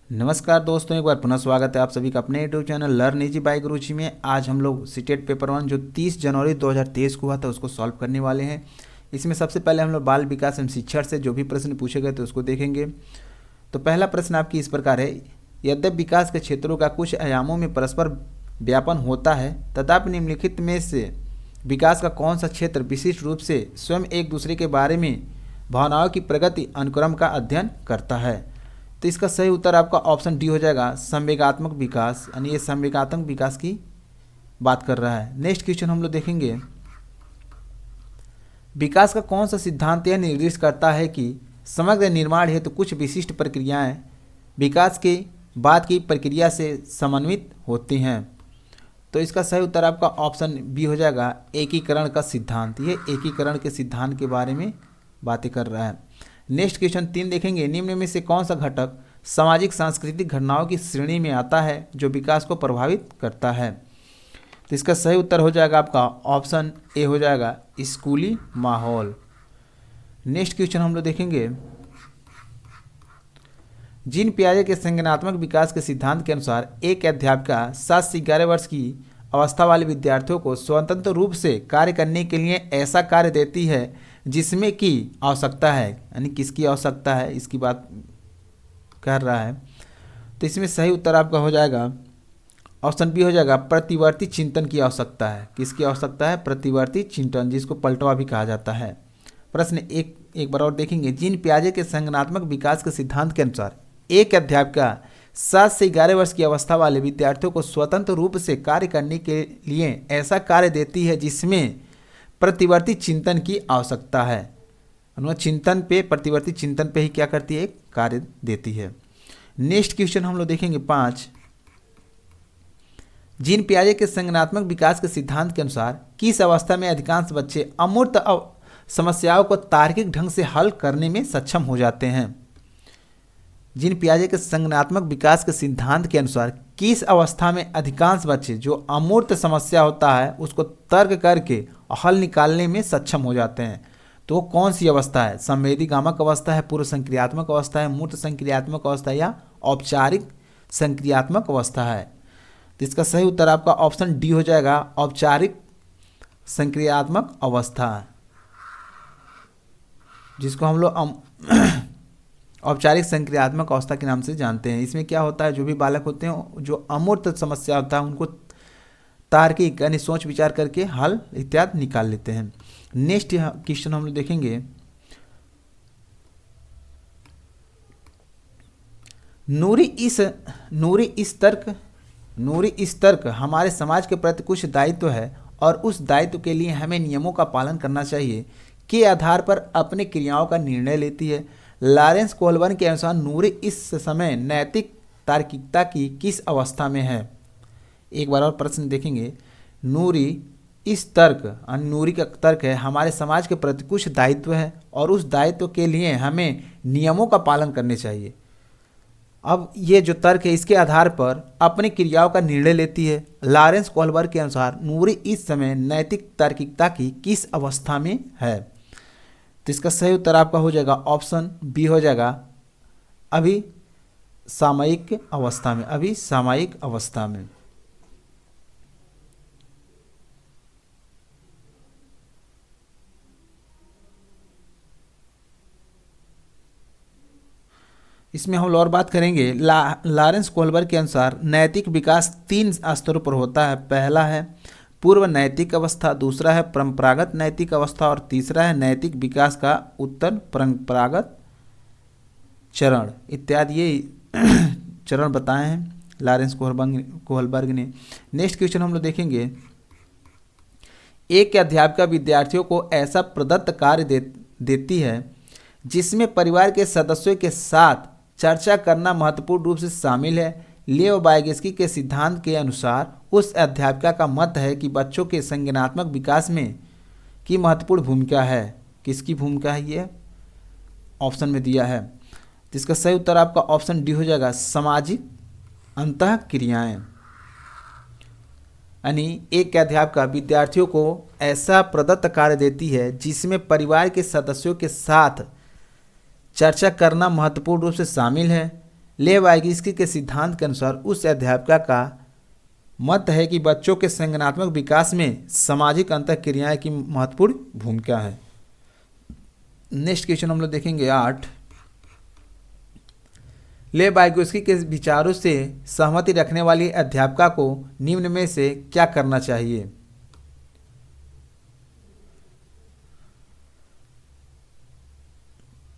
नमस्कार दोस्तों, एक बार पुनः स्वागत है आप सभी का अपने YouTube channel learn easy by Guruji में। आज हम लोग सीटेट पेपर 1 जो 30 जनवरी 2023 को हुआ था उसको सॉल्व करने वाले हैं। इसमें सबसे पहले हम लोग बाल विकास एवं शिक्षण से जो भी प्रश्न पूछे गए थे उसको देखेंगे। तो पहला प्रश्न आपकी इस प्रकार है, यद्यपि विकास के क्षेत्रों का कुछ आयामों में परस्पर व्यापन होता है, तथापि निम्नलिखित में से विकास का कौन सा क्षेत्र विशिष्ट रूप से स्वयं एक दूसरे के बारे में भावनाओं की प्रगति अनुक्रम का अध्ययन करता है। तो इसका सही उत्तर आपका ऑप्शन डी हो जाएगा, संवेगात्मक विकास। यानी ये संवेगात्मक विकास की बात कर रहा है। नेक्स्ट क्वेश्चन हम लोग देखेंगे, विकास का कौन सा सिद्धांत यह निर्दिष्ट करता है कि समग्र निर्माण हेतु कुछ विशिष्ट प्रक्रियाएं विकास के बाद की प्रक्रिया से समन्वित होती हैं। तो इसका सही उत्तर आपका ऑप्शन बी हो जाएगा, एकीकरण का सिद्धांत। ये एकीकरण के सिद्धांत के बारे में बातें कर रहा है। नेक्स्ट क्वेश्चन 3 देखेंगे, निम्न में से कौन सा घटक सामाजिक सांस्कृतिक घटनाओं की श्रेणी में आता है जो विकास को प्रभावित करता है। तो इसका सही उत्तर हो जाएगा आपका ऑप्शन ए हो जाएगा, स्कूली माहौल। नेक्स्ट क्वेश्चन हम लोग देखेंगे, जीन पियाजे के संज्ञानात्मक विकास के सिद्धांत के अनुसार एक अध्यापिका 7 से 11 वर्ष की अवस्था वाले विद्यार्थियों को स्वतंत्र रूप से कार्य करने के लिए ऐसा कार्य देती है जिसमें की आवश्यकता है। यानी किसकी आवश्यकता है इसकी बात कर रहा है। तो इसमें सही उत्तर आपका हो जाएगा ऑप्शन बी हो जाएगा, प्रतिवर्ती चिंतन की आवश्यकता है। किसकी आवश्यकता है? प्रतिवर्ती चिंतन, जिसको पलटवा भी कहा जाता है। प्रश्न एक बार और देखेंगे, जीन पियाजे के संज्ञानात्मक विकास के सिद्धांत के अनुसार एक अध्यापिका 7 से 11 वर्ष की अवस्था वाले विद्यार्थियों को स्वतंत्र रूप से कार्य करने के लिए ऐसा कार्य देती है जिसमें प्रतिवर्ती चिंतन की आवश्यकता है। चिंतन पे, प्रतिवर्ती चिंतन पे ही क्या करती है? एक कार्य देती है। नेक्स्ट क्वेश्चन हम लोग देखेंगे 5, जीन पियाजे के संज्ञानात्मक विकास के सिद्धांत के अनुसार किस अवस्था में अधिकांश बच्चे अमूर्त समस्याओं को तार्किक ढंग से हल करने में सक्षम हो जाते हैं। जीन पियाजे के संज्ञानात्मक विकास के सिद्धांत के अनुसार किस अवस्था में अधिकांश बच्चे जो अमूर्त समस्या होता है उसको तर्क करके हल निकालने में सक्षम हो जाते हैं। तो कौन सी अवस्था है? संवेदीगामक अवस्था है, पूर्व संक्रियात्मक अवस्था है, मूर्त संक्रियात्मक अवस्था या औपचारिक संक्रियात्मक अवस्था है। तो इसका सही उत्तर आपका ऑप्शन डी हो जाएगा, औपचारिक संक्रियात्मक अवस्था, जिसको हम लोग औपचारिक संक्रियात्मक अवस्था के नाम से जानते हैं। इसमें क्या होता है, जो भी बालक होते हैं जो अमूर्त समस्या होता है उनको तार्किक यानी सोच विचार करके हल इत्यादि निकाल लेते हैं। नेक्स्ट क्वेश्चन हम लोग देखेंगे, नूरी इस तर्क हमारे समाज के प्रति कुछ दायित्व है और उस दायित्व के लिए हमें नियमों का पालन करना चाहिए के आधार पर अपनी क्रियाओं का निर्णय लेती है। लॉरेंस कोहलबर्न के अनुसार नूरी इस समय नैतिक तार्किकता की किस अवस्था में है? एक बार और प्रश्न देखेंगे, नूरी का तर्क है हमारे समाज के प्रति कुछ दायित्व है और उस दायित्व के लिए हमें नियमों का पालन करने चाहिए। अब ये जो तर्क है इसके आधार पर अपनी क्रियाओं का निर्णय लेती है। लॉरेंस कोहलबर्न के अनुसार नूरी इस समय नैतिक तार्किकता की किस अवस्था में है? तो इसका सही उत्तर आपका हो जाएगा ऑप्शन बी हो जाएगा, अभी सामयिक अवस्था में। इसमें हम और बात करेंगे, लॉरेंस कोहलबर्न के अनुसार नैतिक विकास 3 स्तरों पर होता है। पहला है पूर्व नैतिक अवस्था, दूसरा है परंपरागत नैतिक अवस्था और तीसरा है नैतिक विकास का उत्तर परंपरागत चरण इत्यादि। ये चरण बताए हैं लॉरेंस कोहलबर्ग ने। नेक्स्ट क्वेश्चन हम लोग देखेंगे, एक अध्यापिका विद्यार्थियों को ऐसा प्रदत्त कार्य देती है जिसमें परिवार के सदस्यों के साथ चर्चा करना महत्वपूर्ण रूप से शामिल है। लियो वाइगस्की के सिद्धांत के अनुसार उस अध्यापिका का मत है कि बच्चों के संज्ञानात्मक विकास में की महत्वपूर्ण भूमिका है। किसकी भूमिका है? ये ऑप्शन में दिया है। तो इसका सही उत्तर आपका ऑप्शन डी हो जाएगा, सामाजिक अंतःक्रियाएं। यानी एक अध्यापिका विद्यार्थियों को ऐसा प्रदत्त कार्य देती है जिसमें परिवार के सदस्यों के साथ चर्चा करना महत्वपूर्ण रूप से शामिल है। लेव वाइगोत्स्की के सिद्धांत के अनुसार उस अध्यापिका का मत है कि बच्चों के संज्ञानात्मक विकास में सामाजिक अंतःक्रियाएं की महत्वपूर्ण भूमिका है। नेक्स्ट क्वेश्चन हम लोग देखेंगे 8। लेव वाइगोत्स्की के विचारों से सहमति रखने वाली अध्यापिका को निम्न में से क्या करना चाहिए?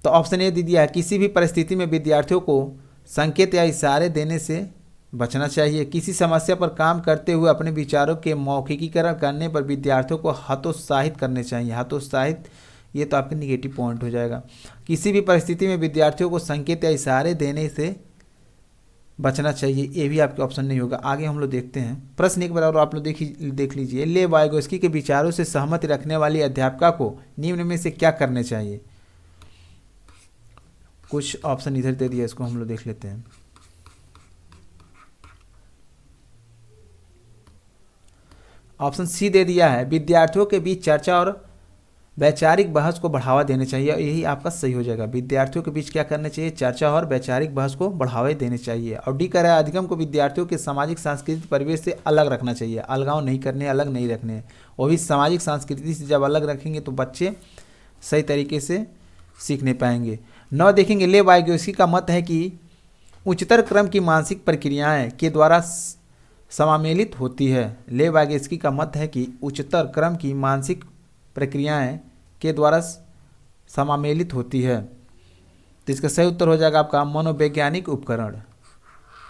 तो ऑप्शन ए दे दिया है, किसी भी परिस्थिति में विद्यार्थियों को संकेत या इशारे देने से बचना चाहिए। किसी समस्या पर काम करते हुए अपने विचारों के मौखिकीकरण करने पर विद्यार्थियों को हतोत्साहित करने चाहिए। हतोत्साहित, ये तो आपका निगेटिव पॉइंट हो जाएगा। किसी भी परिस्थिति में विद्यार्थियों को संकेत या इशारे देने से बचना चाहिए, ये भी आपके ऑप्शन नहीं होगा। आगे हम लोग देखते हैं प्रश्न एक बार और आप लोग देख लीजिए। लेव वाइगोत्स्की के विचारों से सहमति रखने वाली अध्यापिका को निम्न में से क्या करने चाहिए? कुछ ऑप्शन इधर दे दिया, इसको हम लोग देख लेते हैं। ऑप्शन सी दे दिया है, विद्यार्थियों के बीच चर्चा और वैचारिक बहस को बढ़ावा देने चाहिए। यही आपका सही हो जाएगा। विद्यार्थियों के बीच क्या करना चाहिए? चर्चा और वैचारिक बहस को बढ़ावा देने चाहिए। और डी कह रहा है, अधिगम को विद्यार्थियों के सामाजिक सांस्कृतिक परिवेश से अलग रखना चाहिए। अलगाव नहीं करने, अलग नहीं रखने, वो भी सामाजिक संस्कृति से जब अलग रखेंगे तो बच्चे सही तरीके से सीख नहीं पाएंगे। 9 देखेंगे, लेव वाइगोत्स्की का मत है कि उच्चतर क्रम की मानसिक प्रक्रियाएं के द्वारा समामेलित होती है। लेव वाइगोत्स्की का मत है कि उच्चतर क्रम की मानसिक प्रक्रियाएं के द्वारा समामेलित होती है। तो इसका सही उत्तर हो जाएगा आपका मनोवैज्ञानिक उपकरण।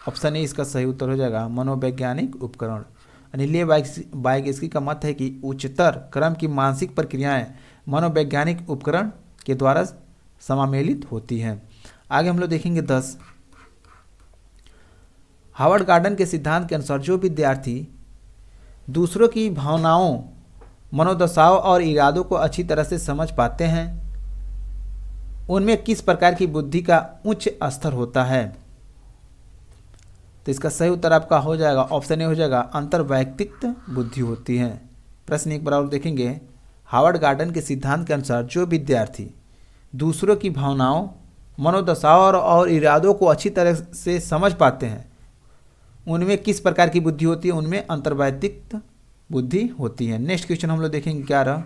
ऑप्शन ए इसका सही उत्तर हो जाएगा मनोवैज्ञानिक उपकरण। यानी लेव वाइगोत्स्की का मत है कि उच्चतर क्रम की मानसिक प्रक्रियाएं मनोवैज्ञानिक उपकरण के द्वारा समामेलित होती हैं। आगे हम लोग देखेंगे 10। हावर्ड गार्डन के सिद्धांत के अनुसार जो विद्यार्थी दूसरों की भावनाओं, मनोदशाओं और इरादों को अच्छी तरह से समझ पाते हैं उनमें किस प्रकार की बुद्धि का उच्च स्तर होता है? तो इसका सही उत्तर आपका हो जाएगा ऑप्शन ए हो जाएगा अंतर्वैयक्तिक बुद्धि होती है। प्रश्न एक बार और देखेंगे, हावर्ड गार्डन के सिद्धांत के अनुसार जो विद्यार्थी दूसरों की भावनाओं, मनोदशाओं और इरादों को अच्छी तरह से समझ पाते हैं उनमें किस प्रकार की बुद्धि होती है? उनमें अंतर्वैयक्तिक बुद्धि होती है। नेक्स्ट क्वेश्चन हम लोग देखेंगे 11।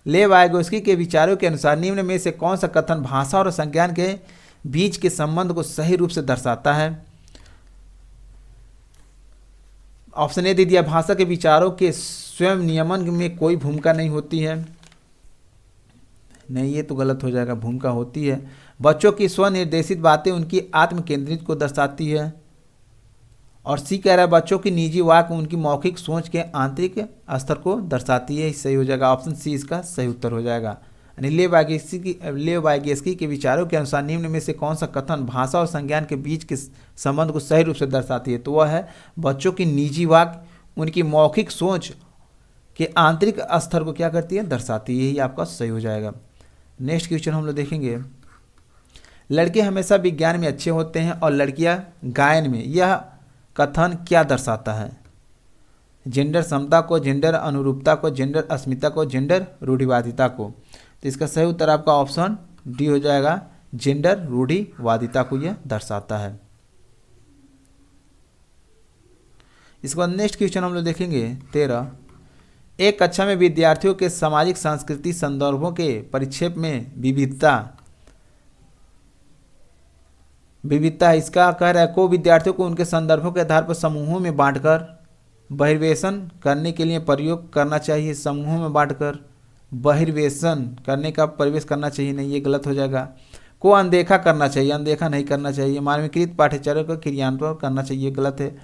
लेव वाइगोत्स्की के विचारों के अनुसार निम्न में से कौन सा कथन भाषा और संज्ञान के बीच के संबंध को सही रूप से दर्शाता है? ऑप्शन ए दे दिया, भाषा के विचारों के स्वयं नियमन में कोई भूमिका नहीं होती है। नहीं, ये तो गलत हो जाएगा, भूमिका होती है। बच्चों की स्वनिर्देशित बातें उनकी आत्म केंद्रित को दर्शाती है। और सी कह रहा है, बच्चों की निजी वाक उनकी मौखिक सोच के आंतरिक स्तर को दर्शाती है। सही हो जाएगा, ऑप्शन सी इसका सही उत्तर हो जाएगा। यानी लेव वाइगोत्स्की के विचारों के अनुसार निम्न में से कौन सा कथन भाषा और संज्ञान के बीच के संबंध को सही रूप से दर्शाती है? तो वह है बच्चों की निजी वाक उनकी मौखिक सोच के आंतरिक स्तर को क्या करती है? दर्शाती है। यही आपका सही हो जाएगा। नेक्स्ट क्वेश्चन हम लोग देखेंगे, लड़के हमेशा विज्ञान में अच्छे होते हैं और लड़कियां गायन में, यह कथन क्या दर्शाता है? जेंडर समता को, जेंडर अनुरूपता को, जेंडर अस्मिता को, जेंडर रूढ़िवादिता को? तो इसका सही उत्तर आपका ऑप्शन डी हो जाएगा, जेंडर रूढ़िवादिता को यह दर्शाता है। इसके बाद नेक्स्ट क्वेश्चन हम लोग देखेंगे 13। एक कक्षा में विद्यार्थियों के सामाजिक सांस्कृतिक संदर्भों के परिक्षेप में विविधता है। इसका कह रहा है को विद्यार्थियों को उनके संदर्भों के आधार पर समूहों में बांटकर बहिर्वेशन करने के लिए प्रयोग करना चाहिए। समूहों में बांटकर बहिर्वेशन करने का प्रवेश करना चाहिए, नहीं, ये गलत हो जाएगा। को अनदेखा करना चाहिए, अनदेखा नहीं करना चाहिए। मानवीकृत पाठ्यचर्या का क्रियान्वयन करना चाहिए, गलत है।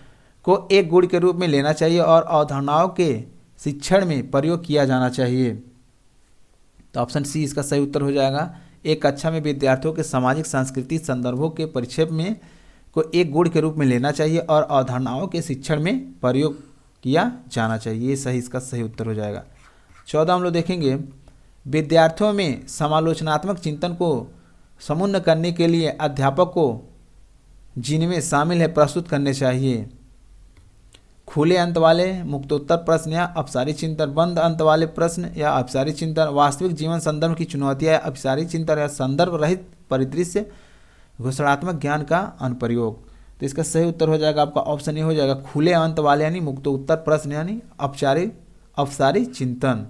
को एक गुण के रूप में लेना चाहिए और अवधारणाओं के शिक्षण में प्रयोग किया जाना चाहिए। तो ऑप्शन सी इसका सही उत्तर हो जाएगा। एक कक्षा में विद्यार्थियों के सामाजिक सांस्कृतिक संदर्भों के परिक्षेप में को एक गुण के रूप में लेना चाहिए और अवधारणाओं के शिक्षण में प्रयोग किया जाना चाहिए। ये सही, इसका सही उत्तर हो जाएगा। 14 हम लोग देखेंगे, विद्यार्थियों में समालोचनात्मक चिंतन को समुन्न करने के लिए अध्यापक को जिनमें शामिल है प्रस्तुत करने चाहिए। खुले अंत वाले मुक्तोत्तर प्रश्न या अपसारी चिंतन, बंद अंत वाले प्रश्न या अपसारी चिंतन, वास्तविक जीवन संदर्भ की चुनौतियाँ या अपसारी चिंतन, या संदर्भ रहित परिदृश्य घोषणात्मक ज्ञान का अनुप्रयोग। तो इसका सही उत्तर हो जाएगा आपका ऑप्शन ए हो जाएगा खुले अंत वाले यानी मुक्तोत्तर प्रश्न यानी अपसारी चिंतन।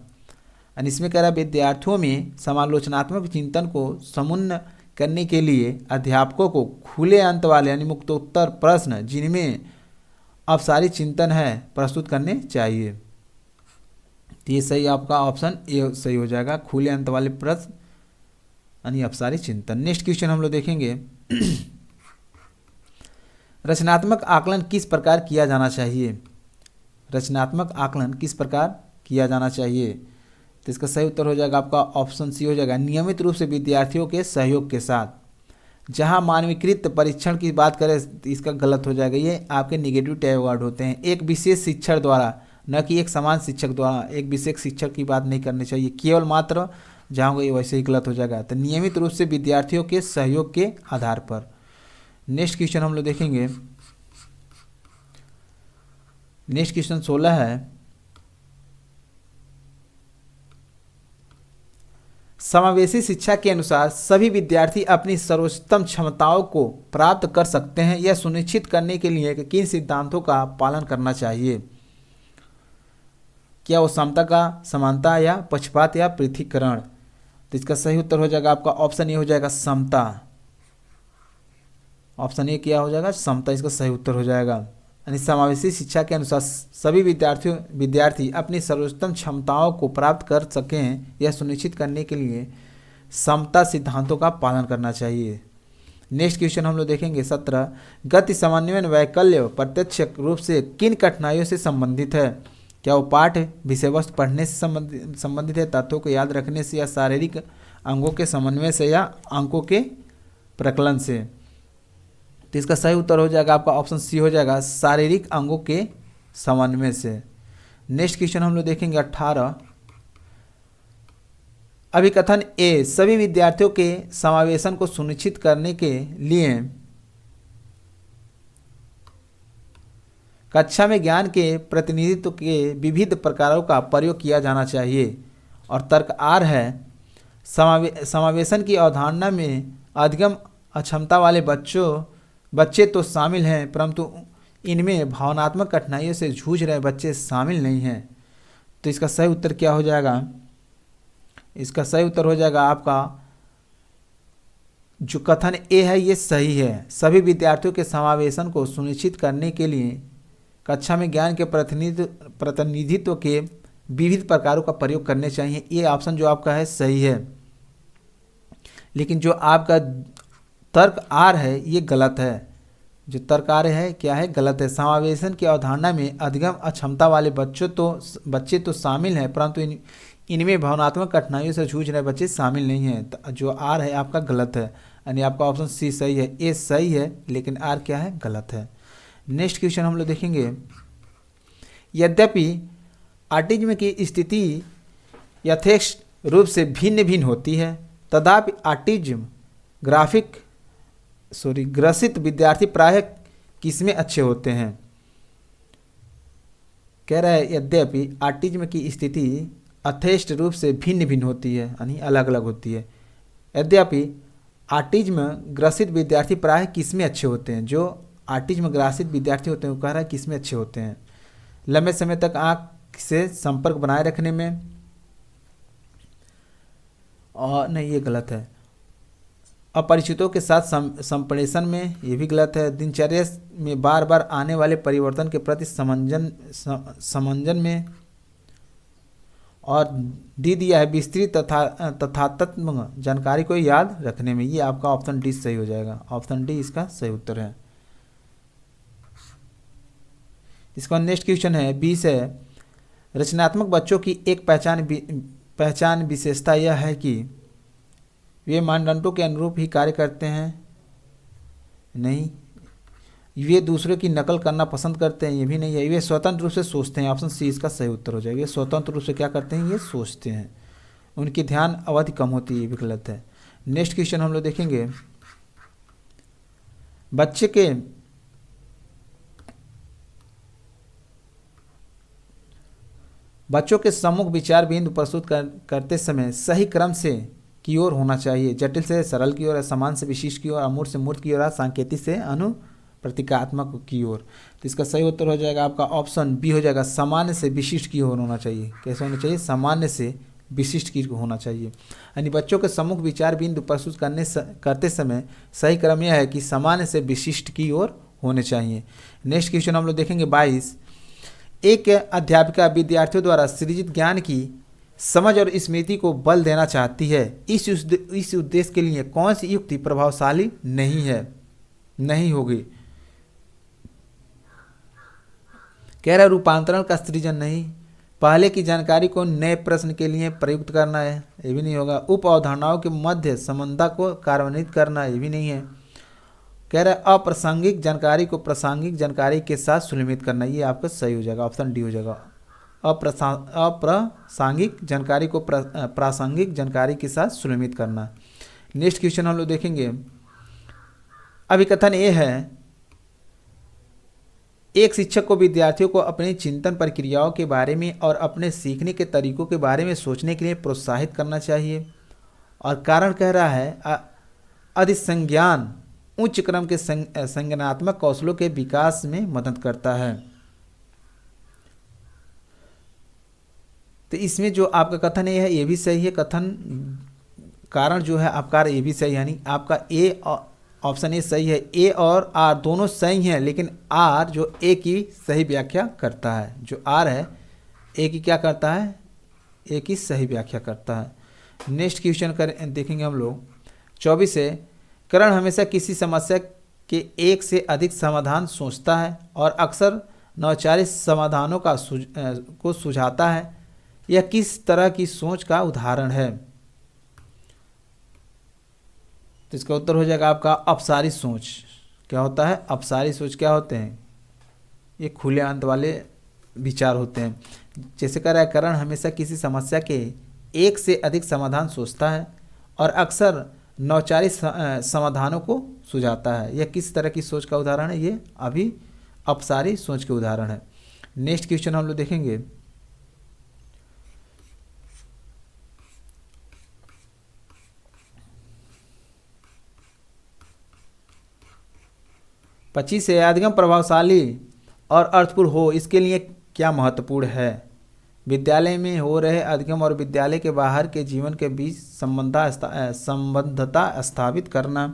और इसमें कह रहा है विद्यार्थियों में समालोचनात्मक चिंतन को समुन्न करने के लिए अध्यापकों को खुले अंत वाले यानी मुक्तोत्तर प्रश्न जिनमें अपसारी चिंतन है प्रस्तुत करने चाहिए। तो ये सही आपका ऑप्शन ए सही हो जाएगा, खुले अंत वाले प्रश्न यानी अपसारी चिंतन। नेक्स्ट क्वेश्चन हम लोग देखेंगे रचनात्मक आकलन किस प्रकार किया जाना चाहिए। रचनात्मक आकलन किस प्रकार किया जाना चाहिए। तो इसका सही उत्तर हो जाएगा आपका ऑप्शन सी हो जाएगा नियमित रूप से विद्यार्थियों के सहयोग के साथ। जहां मानवीकृत परीक्षण की बात करें तो इसका गलत हो जाएगा, ये आपके निगेटिव टैग वर्ड होते हैं। एक विशेष शिक्षक द्वारा न कि एक समान शिक्षक द्वारा, एक विशेष शिक्षक की बात नहीं करनी चाहिए, केवल मात्र जहाँ ये वैसे ही गलत हो जाएगा। तो नियमित रूप से विद्यार्थियों के सहयोग के आधार पर। नेक्स्ट क्वेश्चन हम लोग देखेंगे, नेक्स्ट क्वेश्चन 16 है समावेशी शिक्षा के अनुसार सभी विद्यार्थी अपनी सर्वोत्तम क्षमताओं को प्राप्त कर सकते हैं यह सुनिश्चित करने के लिए कि किन सिद्धांतों का पालन करना चाहिए। क्या वो समता का समानता या पक्षपात या पृथकीकरण। तो इसका सही उत्तर हो जाएगा आपका ऑप्शन ए हो जाएगा समता। ऑप्शन ए क्या हो जाएगा समता, इसका सही उत्तर हो जाएगा। यानी समावेशी शिक्षा के अनुसार सभी विद्यार्थी अपनी सर्वोत्तम क्षमताओं को प्राप्त कर सकें यह सुनिश्चित करने के लिए समता सिद्धांतों का पालन करना चाहिए। नेक्स्ट क्वेश्चन हम लोग देखेंगे 17 गति समन्वय वैकल्य प्रत्यक्ष रूप से किन कठिनाइयों से संबंधित है। क्या वो पाठ विषय वस्तु पढ़ने से संबंधित है, तथ्यों को याद रखने से या शारीरिक अंगों के समन्वय से या अंकों के प्रकलन से। तो इसका सही उत्तर हो जाएगा आपका ऑप्शन सी हो जाएगा शारीरिक अंगों के समन्वय से। नेक्स्ट क्वेश्चन हम लोग देखेंगे 18 अभिकथन ए सभी विद्यार्थियों के समावेशन को सुनिश्चित करने के लिए कक्षा में ज्ञान के प्रतिनिधित्व के विविध प्रकारों का प्रयोग किया जाना चाहिए। और तर्क आर है समावेशन की अवधारणा में अधिगम अक्षमता वाले बच्चे तो शामिल हैं परंतु इनमें भावनात्मक कठिनाइयों से जूझ रहे बच्चे शामिल नहीं हैं। तो इसका सही उत्तर क्या हो जाएगा, इसका सही उत्तर हो जाएगा आपका जो कथन ए है ये सही है। सभी विद्यार्थियों के समावेशन को सुनिश्चित करने के लिए कक्षा में ज्ञान के प्रतिनिधित्व के विविध प्रकारों का प्रयोग करने चाहिए। ये ऑप्शन जो आपका है सही है, लेकिन जो आपका तर्क आर है ये गलत है। जो तर्क आर है क्या है, गलत है। समावेशन की अवधारणा में अधिगम अक्षमता वाले बच्चे तो शामिल हैं परंतु इनमें भावनात्मक कठिनाइयों से जूझ रहे बच्चे शामिल नहीं हैं। तो जो आर है आपका गलत है, यानी आपका ऑप्शन सी सही है। ए सही है लेकिन आर क्या है, गलत है। नेक्स्ट क्वेश्चन हम लोग देखेंगे यद्यपि ऑटिज्म की स्थिति यथेष्ट रूप से भिन्न भिन्न होती है तथापि ऑटिज्म ग्रसित विद्यार्थी प्रायः किसमें अच्छे होते हैं। कह रहा है यद्यपि ऑटिज्म की स्थिति यथेष्ट रूप से भिन्न भिन्न होती है यानी अलग अलग होती है। यद्यपि ऑटिज्म ग्रसित विद्यार्थी प्रायः किसमें अच्छे होते हैं। जो ऑटिज्म ग्रसित विद्यार्थी होते हैं वो कह रहा है किसमें अच्छे होते हैं, लंबे समय तक आँख से संपर्क बनाए रखने में, और नहीं ये गलत है। अपरिचितों के साथ संप्रेषण में, ये भी गलत है। दिनचर्या में बार बार आने वाले परिवर्तन के प्रति समंजन में, और डी दिया है विस्तृत तथात्मक जानकारी को याद रखने में। ये आपका ऑप्शन डी सही हो जाएगा। ऑप्शन डी इसका सही उत्तर है। इसका नेक्स्ट क्वेश्चन है 20 है रचनात्मक बच्चों की एक पहचान विशेषता यह है कि वे मानदंडों के अनुरूप ही कार्य करते हैं। नहीं, वे दूसरों की नकल करना पसंद करते हैं, ये भी नहीं है। वे स्वतंत्र रूप से सोचते हैं, ऑप्शन सी इसका सही उत्तर हो जाएगा। ये स्वतंत्र रूप से क्या करते हैं, ये सोचते हैं। उनकी ध्यान अवधि कम होती है, ये भी गलत है। नेक्स्ट क्वेश्चन हम लोग देखेंगे बच्चों के सम्मुख विचार बिंदु प्रस्तुत करते समय सही क्रम से की ओर होना चाहिए, जटिल से सरल की ओर, सामान्य से विशिष्ट की ओर, अमूर्त से मूर्त की ओर, सांकेतिक से प्रतीकात्मक की ओर। तो इसका सही उत्तर हो जाएगा आपका ऑप्शन बी हो जाएगा, सामान्य से विशिष्ट की ओर होना चाहिए। कैसे होना चाहिए? सामान्य से विशिष्ट की ओर होना चाहिए। यानी बच्चों के सम्मुख विचार बिंदु प्रस्तुत करते समय सही क्रम यह है कि सामान्य से विशिष्ट की ओर होने चाहिए। नेक्स्ट क्वेश्चन हम लोग देखेंगे 22। एक अध्यापिका विद्यार्थियों द्वारा सृजित ज्ञान की समझ और स्मृति को बल देना चाहती है। इस उद्देश्य के लिए कौन सी युक्ति प्रभावशाली नहीं होगी? कह रहा रूपांतरण का सृजन नहीं, पहले की जानकारी को नए प्रश्न के लिए प्रयुक्त करना है, ये भी नहीं होगा। उप अवधारणाओं के मध्य संबंधता को कार्यान्वित करना, ये भी नहीं है। कह रहा है अप्रासंगिक जानकारी को प्रासंगिक जानकारी के साथ सुलभित करना, ये आपका सही हो जाएगा, ऑप्शन डी हो जाएगा। अप्रासंगिक जानकारी को प्रासंगिक जानकारी के साथ सुलभित करना। नेक्स्ट क्वेश्चन हम लोग देखेंगे। अभिकथन ये है, एक शिक्षक को विद्यार्थियों को अपनी चिंतन प्रक्रियाओं के बारे में और अपने सीखने के तरीकों के बारे में सोचने के लिए प्रोत्साहित करना चाहिए। और कारण कह रहा है अधिसंज्ञान उच्च क्रम के संज्ञानात्मक कौशलों के विकास में मदद करता है। तो इसमें जो आपका कथन है ये भी सही है, कथन कारण जो है आपका ये भी सही है, यानी आपका ए ऑप्शन ए सही है। ए और आर दोनों सही हैं, लेकिन आर जो ए की सही व्याख्या करता है, जो आर है ए की क्या करता है? ए की सही व्याख्या करता है। नेक्स्ट क्वेश्चन देखेंगे हम लोग 24 से। करण हमेशा किसी समस्या के एक से अधिक समाधान सोचता है और अक्सर नौचारी समाधानों को सुझाता है। यह किस तरह की सोच का उदाहरण है? तो इसका उत्तर हो जाएगा आपका अपसारी सोच। क्या होता है? अपसारी सोच क्या होते हैं? ये खुले अंत वाले विचार होते हैं। जैसे कह रहा है करण हमेशा किसी समस्या के एक से अधिक समाधान सोचता है और अक्सर नौचारी समाधानों को सुझाता है। यह किस तरह की सोच का उदाहरण है? ये अभी अपसारी सोच के उदाहरण है। नेक्स्ट क्वेश्चन हम लोग देखेंगे 25 से अधिगम प्रभावशाली और अर्थपूर्ण हो, इसके लिए क्या महत्वपूर्ण है? विद्यालय में हो रहे अधिगम और विद्यालय के बाहर के जीवन के बीच संबद्धता स्थापित करना।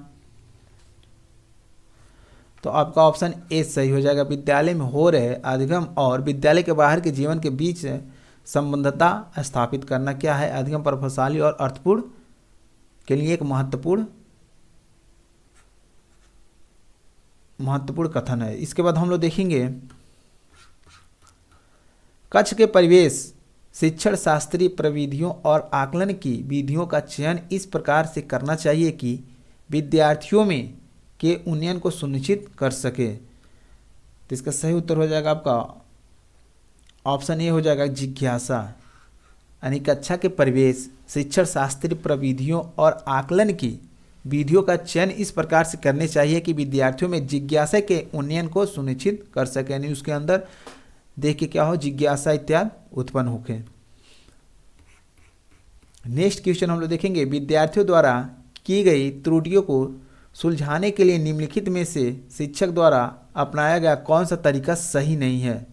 तो आपका ऑप्शन ए सही हो जाएगा। विद्यालय में हो रहे अधिगम और विद्यालय के बाहर के जीवन के बीच संबद्धता स्थापित करना क्या है? अधिगम प्रभावशाली और अर्थपूर्ण के लिए एक महत्वपूर्ण कथन है। इसके बाद हम लोग देखेंगे कक्ष के परिवेश शिक्षण शास्त्रीय प्रविधियों और आकलन की विधियों का चयन इस प्रकार से करना चाहिए कि विद्यार्थियों में के उन्नयन को सुनिश्चित कर सके। तो इसका सही उत्तर हो जाएगा आपका ऑप्शन ए हो जाएगा जिज्ञासा। यानी कक्षा के परिवेश शिक्षण शास्त्रीय प्रविधियों और आकलन की विधियों का चयन इस प्रकार से करने चाहिए कि विद्यार्थियों में जिज्ञासा के उन्नयन को सुनिश्चित कर सके, यानी उसके अंदर देख के क्या हो? जिज्ञासा इत्यादि उत्पन्न होके। नेक्स्ट क्वेश्चन हम लोग देखेंगे विद्यार्थियों द्वारा की गई त्रुटियों को सुलझाने के लिए निम्नलिखित में से शिक्षक द्वारा अपनाया गया कौन सा तरीका सही नहीं है?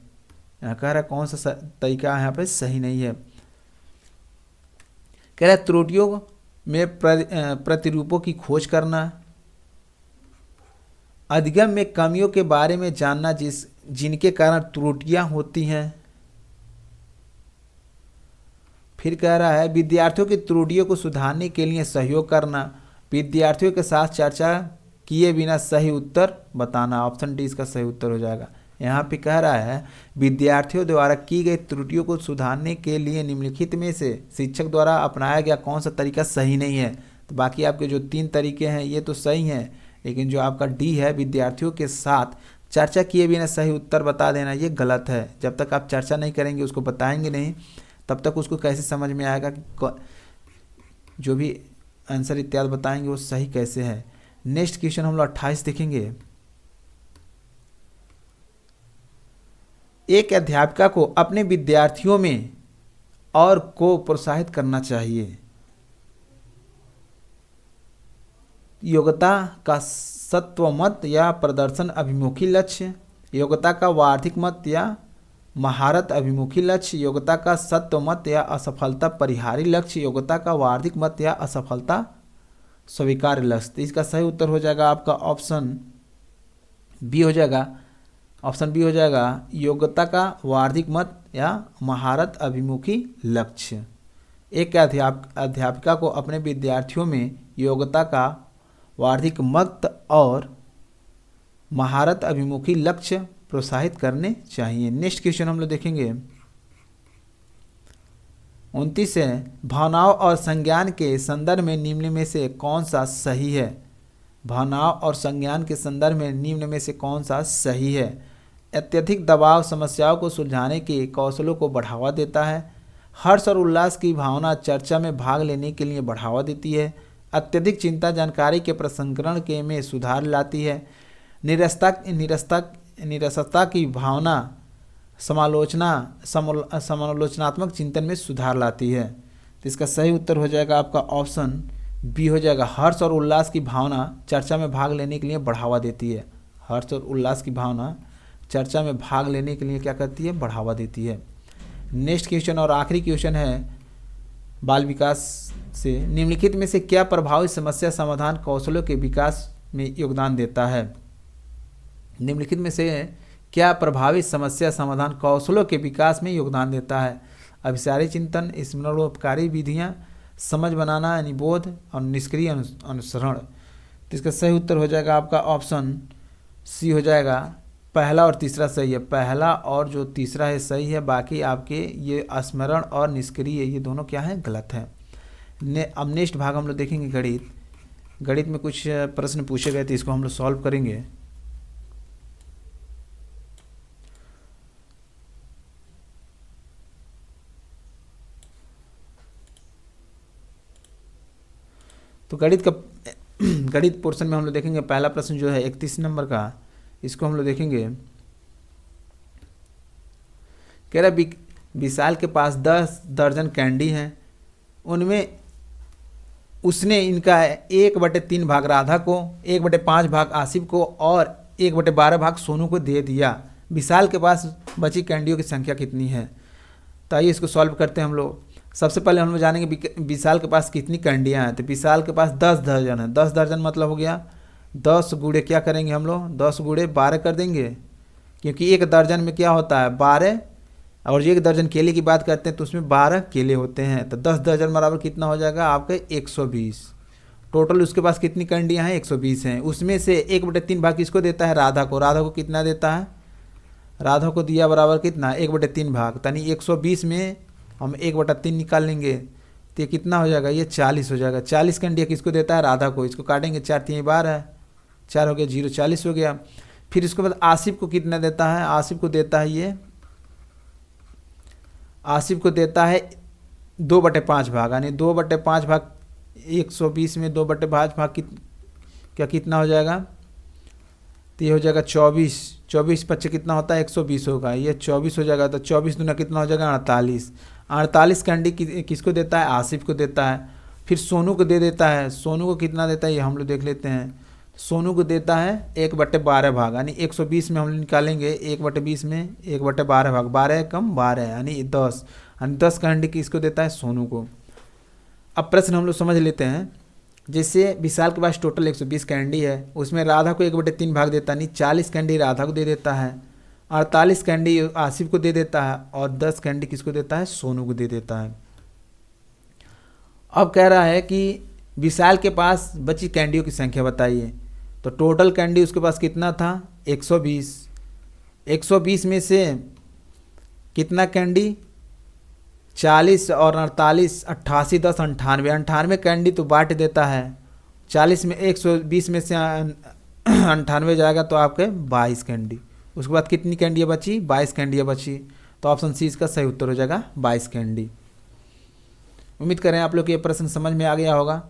यहाँ कह रहा है कौन सा तरीका यहाँ पे सही नहीं है। कह रहा है त्रुटियों में प्रतिरूपों की खोज करना, अधिगम में कमियों के बारे में जानना जिनके कारण त्रुटियां होती हैं। फिर कह रहा है विद्यार्थियों की त्रुटियों को सुधारने के लिए सहयोग करना, विद्यार्थियों के साथ चर्चा किए बिना सही उत्तर बताना। ऑप्शन डी इसका सही उत्तर हो जाएगा। यहाँ पे कह रहा है विद्यार्थियों द्वारा की गई त्रुटियों को सुधारने के लिए निम्नलिखित में से शिक्षक द्वारा अपनाया गया कौन सा तरीका सही नहीं है? तो बाकी आपके जो 3 तरीके हैं ये तो सही हैं, लेकिन जो आपका डी है विद्यार्थियों के साथ चर्चा किए बिना सही उत्तर बता देना, ये गलत है। जब तक आप चर्चा नहीं करेंगे, उसको बताएंगे नहीं, तब तक उसको कैसे समझ में आएगा कि जो भी आंसर इत्यादि बताएंगे वो सही कैसे है। नेक्स्ट क्वेश्चन हम लोग 28 देखेंगे। एक अध्यापिका को अपने विद्यार्थियों में और को प्रोत्साहित करना चाहिए। योग्यता का सत्व मत या प्रदर्शन अभिमुखी लक्ष्य, योग्यता का वार्षिक मत या महारत अभिमुखी लक्ष्य, योग्यता का सत्व मत या असफलता परिहारी लक्ष्य, योग्यता का वार्षिक मत या असफलता स्वीकार्य लक्ष्य। तो इसका सही उत्तर हो जाएगा आपका ऑप्शन बी हो जाएगा। ऑप्शन बी हो जाएगा योग्यता का वार्षिक मत या महारत अभिमुखी लक्ष्य। एक अध्यापिका को अपने विद्यार्थियों में योग्यता का वार्षिक मत और महारत अभिमुखी लक्ष्य प्रोत्साहित करने चाहिए। नेक्स्ट क्वेश्चन हम लोग देखेंगे 29 है, भावनाओं और संज्ञान के संदर्भ में निम्न में से कौन सा सही है। भावनाओं और संज्ञान के संदर्भ में निम्न में से कौन सा सही है। अत्यधिक दबाव समस्याओं को सुलझाने के कौशलों को बढ़ावा देता है। हर्ष और उल्लास की भावना चर्चा में भाग लेने के लिए बढ़ावा देती है। अत्यधिक चिंता जानकारी के प्रसंस्करण के में सुधार लाती है। निरसता की भावना समालोचनात्मक चिंतन में सुधार लाती है। तो इसका सही उत्तर हो जाएगा आपका ऑप्शन बी हो जाएगा। हर्ष और उल्लास की भावना चर्चा में भाग लेने के लिए बढ़ावा देती है। हर्ष और उल्लास की भावना चर्चा में भाग लेने के लिए क्या करती है, बढ़ावा देती है। नेक्स्ट क्वेश्चन और आखिरी क्वेश्चन है बाल विकास से, निम्नलिखित में से क्या प्रभावी समस्या समाधान कौशलों के विकास में योगदान देता है। निम्नलिखित में से क्या प्रभावी समस्या समाधान कौशलों के विकास में योगदान देता है। अभिसारी चिंतन, स्मरणोपकारी विधियां, समझ बनाना, निबोध और निष्क्रिय अनुसरण। तो इसका सही उत्तर हो जाएगा आपका ऑप्शन सी हो जाएगा। पहला और तीसरा सही है। पहला और जो तीसरा है सही है, बाकी आपके ये स्मरण और निष्क्रिय ये दोनों क्या है, गलत है। अब नेक्स्ट भाग हम लोग देखेंगे गणित। गणित में कुछ प्रश्न पूछे गए थे, इसको हम लोग सॉल्व करेंगे। तो गणित पोर्शन में हम लोग देखेंगे पहला प्रश्न जो है 31 नंबर का, इसको हम लोग देखेंगे। कह रहा विशाल के पास 10 दर्जन कैंडी हैं, उनमें उसने इनका 1/3 भाग राधा को, 1/5 भाग आसिफ को और 1/12 भाग सोनू को दे दिया। विशाल के पास बची कैंडियों की संख्या कितनी है। तो आइए इसको सॉल्व करते हैं हम लोग। सबसे पहले हम लोग जानेंगे विशाल के पास कितनी कैंडियाँ हैं। तो विशाल के पास 10 दर्जन है। 10 दर्जन मतलब हो गया 10 गुणे क्या करेंगे हम लोग, 10 गुणे 12 कर देंगे, क्योंकि एक दर्जन में क्या होता है 12, और एक दर्जन केले की बात करते हैं तो उसमें 12 केले होते हैं। तो 10 दर्जन बराबर कितना हो जाएगा आपके 120। टोटल उसके पास कितनी कैंडियाँ हैं 120 हैं। उसमें से 1/3 भाग किसको देता है, राधा को। राधा को कितना देता है, राधा को दिया बराबर कितना 1/3 भाग, यानी 120 में हम 1/3 निकाल लेंगे तो ये कितना हो जाएगा, ये 40 हो जाएगा। 40 कैंडिया किसको देता है, राधा को। इसको काटेंगे 4 3 12, 4 हो गया 0, 40 हो गया। फिर इसके बाद आसिफ को कितना देता है, आसिफ को देता है ये, आसिफ को देता है 2/5 भाग, यानी 2/5 भाग 120 में 2/5 भाग क्या कितना हो जाएगा, तो ये हो जाएगा 24। 24 पच्चे कितना होता है 120 होगा, ये 24 हो जाएगा। तो 24 दूना कितना हो जाएगा 48। 48 कैंडी किसको देता है, आसिफ को देता है। फिर सोनू को दे देता है। सोनू को कितना देता है ये हम लोग देख लेते हैं। सोनू को देता है 1/12 भाग, यानी 120 में हम लोग निकालेंगे 1/20 में 1/12 भाग, 12 कम 12 यानी 10, यानी 10 कैंडी किसको देता है, सोनू को। अब प्रश्न हम लोग समझ लेते हैं। जैसे विशाल के पास टोटल 120 कैंडी है, उसमें राधा को 1/3 भाग देता है, नहीं 40 कैंडी राधा को दे देता है, 48 कैंडी आसिफ को दे देता है और 10 कैंडी किसको देता है, सोनू को दे देता है। अब कह रहा है कि विशाल के पास बची कैंडियों की संख्या बताइए। तो टोटल कैंडी उसके पास कितना था 120। 120 में से कितना कैंडी 40 और 48, 88, 10, 98, 98 कैंडी तो बांट देता है। 40 में 120 में से 98 जाएगा तो आपके 22 कैंडी। उसके बाद कितनी कैंडियाँ बची, 22 कैंडियाँ बची। तो ऑप्शन सी इसका सही उत्तर हो जाएगा 22 कैंडी। उम्मीद करें आप लोग को ये प्रश्न समझ में आ गया होगा।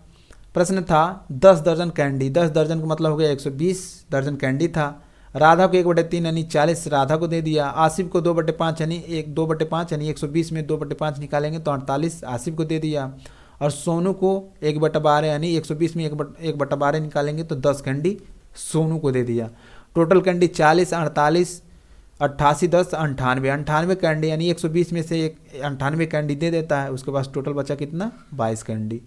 प्रश्न था 10 दर्जन कैंडी, 10 दर्जन का मतलब हो गया 120 दर्जन कैंडी था। राधा को 1/3 यानी 40 राधा को दे दिया। आसिफ को 2/5 यानी 2/5 यानी 120 में 2/5 निकालेंगे तो 48 आसिफ को दे दिया। और सोनू को 1/12 यानी 120 में 1/12 निकालेंगे तो 10 कैंडी सोनू को दे दिया। टोटल कैंडी 40, 48, 88, 10, 98, 98 कैंडी यानी 120 में से 98 कैंडी दे देता है। उसके पास टोटल बचा कितना, 22 कैंडी।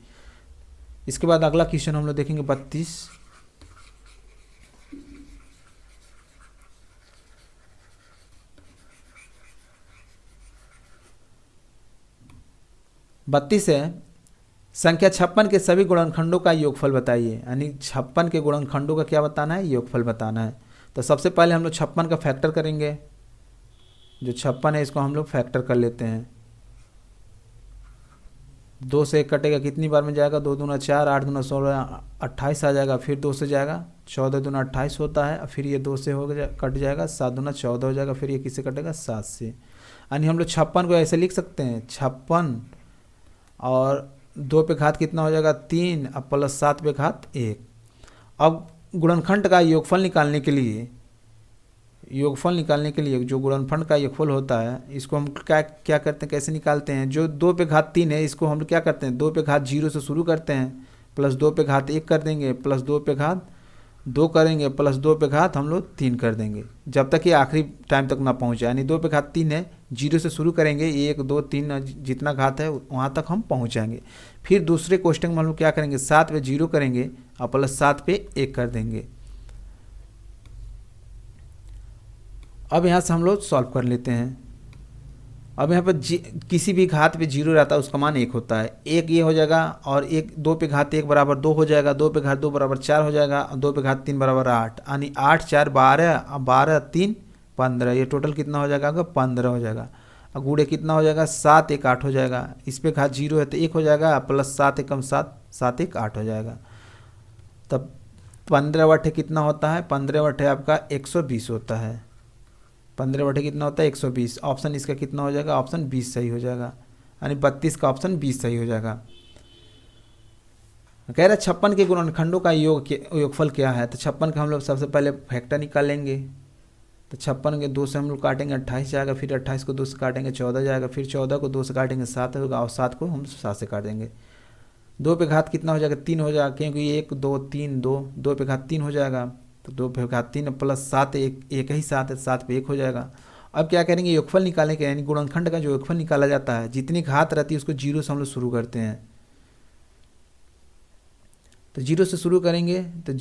इसके बाद अगला क्वेश्चन हम लोग देखेंगे 32। है संख्या 56 के सभी गुणनखंडों का योगफल बताइए। यानी 56 के गुणनखंडों का क्या बताना है, योगफल बताना है। तो सबसे पहले हम लोग 56 का फैक्टर करेंगे। जो 56 है इसको हम लोग फैक्टर कर लेते हैं। 2 से 1 कटेगा, कितनी बार में जाएगा, 2 दूना 4, 8 दूना 16, 28 आ जाएगा। फिर 2 से जाएगा, 14 दूना 28 होता है। फिर ये 2 से कट जाएगा, 7 दूना 14 हो जाएगा। फिर ये किससे कटेगा, 7 से। यानी हम लोग 56 को ऐसे लिख सकते हैं, 56 और 2 पे घात कितना हो जाएगा, 3, अब प्लस 7 पे घात 1। अब गुणनखंड का योगफल निकालने के लिए जो गुणनखंड का योगफल होता है, इसको हम क्या करते हैं, कैसे निकालते हैं। जो 2 पे घात 3 है इसको हम क्या करते हैं, 2 पे घात 0 से शुरू करते हैं, प्लस 2 पे घात 1 कर देंगे, प्लस 2 पे घात 2 करेंगे, प्लस 2 पे घात हम लोग 3 कर देंगे, जब तक ये आखिरी टाइम तक ना पहुँचे। यानी 2 पे घात 3 है, 0 से शुरू करेंगे, 1, 2, 3 जितना घात है वहाँ तक हम पहुँच जाएंगे। फिर दूसरे क्वेश्चन में हम लोग क्या करेंगे, 7 पे 0 करेंगे और प्लस 7 पे 1 कर देंगे। अब यहाँ से हम लोग सॉल्व कर लेते हैं। अब यहाँ पर किसी भी घात पे 0 रहता है उसका मान 1 होता है। 1 ये हो जाएगा और 2 पे घात 1 बराबर 2 हो जाएगा, 2 पे घात 2 बराबर 4 हो जाएगा और 2 पे घात 3 बराबर 8। यानी 8, 4, 12, 12, 3, 15। ये टोटल कितना हो जाएगा, 15 हो जाएगा। और गुड़े कितना हो जाएगा, 7, 1, 8 हो जाएगा। इस पे घात 0 है तो 1 हो जाएगा, प्लस 7, 1, 7, 7, 1, 8 हो जाएगा। तब 15 बटे कितना होता है, 15 बटे आपका 120 होता है। 15 बटे कितना होता है, 120। ऑप्शन इसका कितना हो जाएगा, ऑप्शन 20 सही हो जाएगा। यानी 32 का ऑप्शन 20 सही हो जाएगा। कह रहा है 56 के गुणनखंडों का योगफल क्या है। तो 56 का हम लोग सबसे पहले फैक्टर निकालेंगे। तो 56 के 2 से हम लोग काटेंगे 28 जाएगा, फिर 28 को 2 से काटेंगे 14 जाएगा, फिर 14 को 2 से काटेंगे 7 होगा और 7 को हम 7 से काट देंगे। 2 पे घात कितना हो जाएगा, 3 हो जाएगा, क्योंकि 1, 2, 3, 2 पे घात 3 हो जाएगा। तो 2 पे घात 3 प्लस 7, एक ही 7 है, 7 पे 1 हो जाएगा। अब क्या करेंगे, योगफल निकालने के, यानी गुणनखंड का जो योगफल निकाला जाता है, जितनी घात रहती है उसको 0 से हम लोग शुरू करते हैं। तो 0 से शुरू करेंगे तो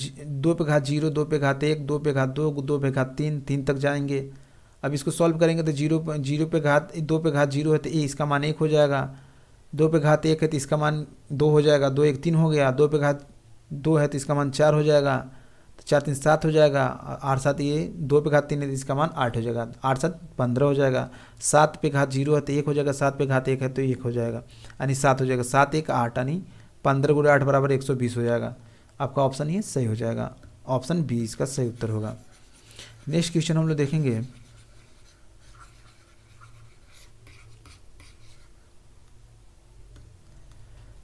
2 पे घात 0, 2 पे घात 1, 2 पे घात 2, 2 पे घात 3, 3 तक जाएंगे। अब इसको सॉल्व करेंगे तो 2 पे घात 0 है तो इसका मान 1 हो जाएगा। 2 पे घात 1 है तो इसका मान 2 हो जाएगा, 2, 1, 3 हो गया। 2 पे घात 2 है तो इसका मान 4 हो जाएगा, तो 4, 3, 7 हो जाएगा। 8, 7 ये 2 पे घात 3 है तो इसका मान 8 हो जाएगा, 8, 7, 15 हो जाएगा। 7 पे घात 0 है तो 1 हो जाएगा, 7 पे घात 1 है तो 1 हो जाएगा, यानी 7 हो जाएगा। 7, 1, 8 यानी 15 गुणे 8 बराबर 120 हो जाएगा। आपका ऑप्शन ये सही हो जाएगा, ऑप्शन 20 का सही उत्तर होगा। नेक्स्ट क्वेश्चन हम लोग देखेंगे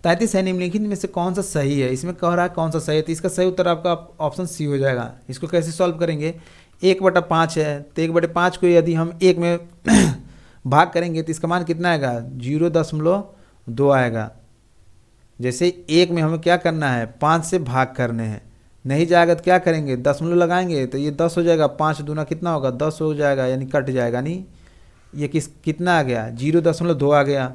33 है, निम्नलिखित में से कौन सा सही है। इसमें कह रहा है कौन सा सही है, तो इसका सही उत्तर आपका ऑप्शन सी हो जाएगा। इसको कैसे सॉल्व करेंगे, 1/5 है तो 1/5 को यदि हम 1 में भाग करेंगे तो इसका मान कितना आएगा, 0.2 आएगा। जैसे 1 में हमें क्या करना है, 5 से भाग करने हैं, नहीं जाएगा तो क्या करेंगे, दशमलव लगाएंगे तो ये 10 हो जाएगा। 5 दूना कितना होगा, 10 हो जाएगा, यानी कट जाएगा। नहीं ये कितना आ गया, 0.2 आ गया।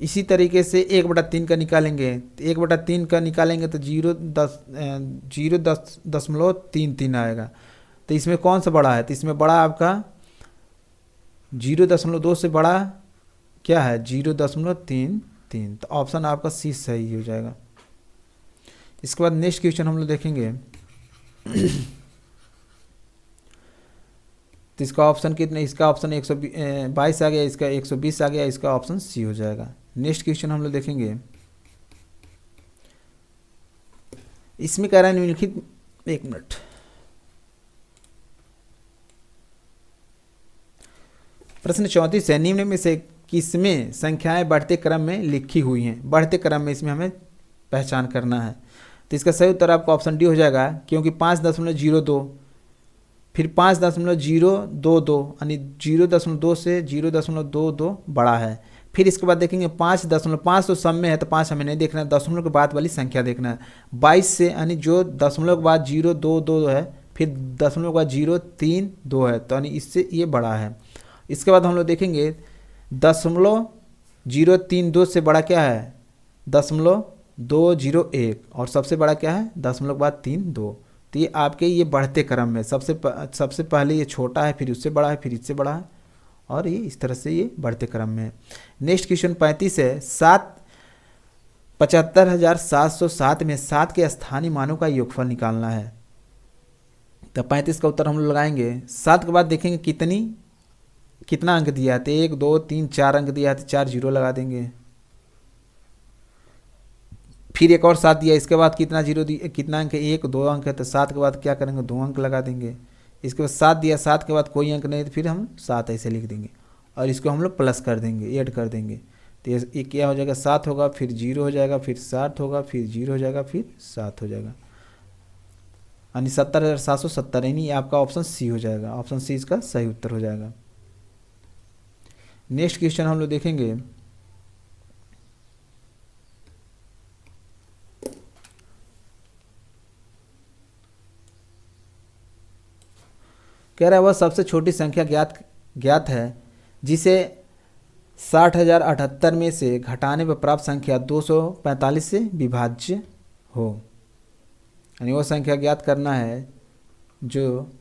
इसी तरीके से 1/3 का निकालेंगे तो 1/3 का निकालेंगे तो 0.33 आएगा। तो इसमें कौन सा बड़ा है, तो इसमें बड़ा आपका 0.2 से बड़ा क्या है, 0.33। तो ऑप्शन आपका सी सही हो जाएगा। इसके बाद नेक्स्ट क्वेश्चन हम लोग देखेंगे तो इसका ऑप्शन कितना, इसका ऑप्शन 122 आ गया, इसका 120 आ गया, इसका ऑप्शन सी हो जाएगा। नेक्स्ट क्वेश्चन हम लोग देखेंगे, इसमें कह रहा है निम्नलिखित, 1 मिनट, प्रश्न 34 है, निम्न में से किसमें संख्याएं बढ़ते क्रम में लिखी हुई हैं। बढ़ते क्रम में इसमें हमें पहचान करना है। तो इसका सही उत्तर आपका ऑप्शन डी हो जाएगा, क्योंकि 5.02 फिर 5.022 यानी 0.2 से 0.22 बड़ा है। फिर इसके बाद देखेंगे 5.5 तो सम में है तो 5 हमें नहीं देखना है, दशमलव के बाद वाली संख्या देखना है। 22 से यानी जो दशमलव के बाद 022 है, फिर दशमलव के बाद 032 है, तो यानी इससे ये बड़ा है। इसके बाद हम लोग देखेंगे 0.032 से बड़ा क्या है 0.201, और सबसे बड़ा क्या है 0.32। तो ये आपके ये बढ़ते क्रम में सबसे पहले ये छोटा है, फिर उससे बड़ा है, फिर इससे बड़ा है, और ये इस तरह से ये बढ़ते क्रम में है। नेक्स्ट क्वेश्चन 35 है। 75,707 में 7 के स्थानीय मानों का योगफल निकालना है। तो 35 का उत्तर हम लोग लगाएंगे। 7 के बाद देखेंगे कितना अंक दिया है, तो 1 2 3 4 अंक दिया है, तो 4 जीरो लगा देंगे। फिर एक और 7 दिया, इसके बाद कितना जीरो दिया, कितना अंक है 1 2 अंक है, तो 7 के बाद क्या करेंगे 2 अंक लगा देंगे। इसके बाद 7 दिया, 7 के बाद कोई अंक नहीं, तो फिर हम 7 ऐसे लिख देंगे और इसको हम लोग प्लस कर देंगे, ऐड कर देंगे। तो ये क्या हो जाएगा 7 होगा, फिर 0 हो जाएगा, फिर 7 होगा, फिर 0 हो जाएगा, फिर 7 हो जाएगा, यानी 70,770, यानी आपका ऑप्शन सी हो जाएगा। ऑप्शन सी इसका सही उत्तर हो जाएगा। नेक्स्ट क्वेश्चन हम लोग देखेंगे। कह रहा है वह सबसे छोटी संख्या ज्ञात है जिसे 60,078 में से घटाने पर प्राप्त संख्या 245 से विभाज्य हो। यानी वो संख्या ज्ञात करना है जो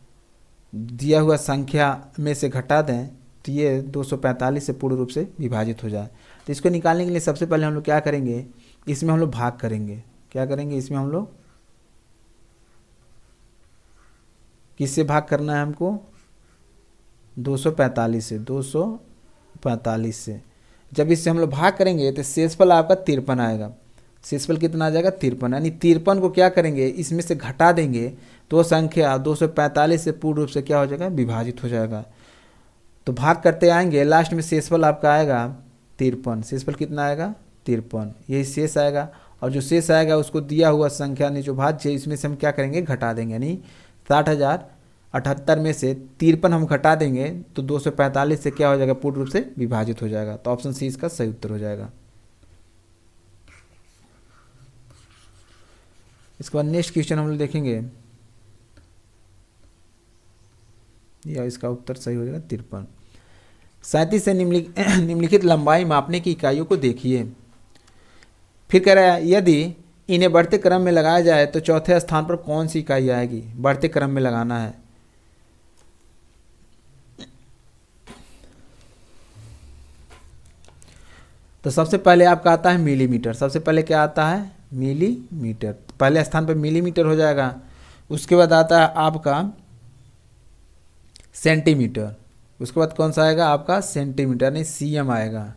दिया हुआ संख्या में से घटा दें तो ये 245 से पूर्ण रूप से विभाजित हो जाए। तो इसको निकालने के लिए सबसे पहले हम लोग क्या करेंगे, इसमें हम लोग भाग करेंगे। क्या करेंगे, इसमें हम लोग किससे भाग करना है हमको 245 से, 245 से। जब इससे हम लोग भाग करेंगे तो शेषफल आपका 53 आएगा। शेषफल कितना आ जाएगा 53, यानी 53 को क्या करेंगे इसमें से घटा देंगे तो संख्या 245 से पूर्ण रूप से क्या हो जाएगा विभाजित हो जाएगा। तो भाग करते आएंगे, लास्ट में शेषफल आपका आएगा 53। शेषफल कितना आएगा 53, यही शेष आएगा। और जो शेष आएगा उसको दिया हुआ संख्या ने जो भाज्य इसमें से हम क्या करेंगे घटा देंगे, यानी 60,078 में से 53 हम घटा देंगे तो 245 से क्या हो जाएगा पूर्ण रूप से विभाजित हो जाएगा। तो ऑप्शन सी इसका सही उत्तर हो जाएगा। इसके बाद नेक्स्ट क्वेश्चन हम लोग देखेंगे, या इसका उत्तर सही हो जाएगा 53। 37 से निम्नलिखित लंबाई मापने की इकाइयों को देखिए। फिर कह रहा है यदि इन्हें बढ़ते क्रम में लगाया जाए तो चौथे स्थान पर कौन सी इकाई आएगी। बढ़ते क्रम में लगाना है। तो सबसे पहले आपका आता है मिलीमीटर। सबसे पहले क्या आता है मिलीमीटर, पहले स्थान पर मिलीमीटर हो जाएगा। उसके बाद आता है आपका सेंटीमीटर। उसके बाद कौन सा आएगा आपका सेंटीमीटर, नहीं सीएम आएगा।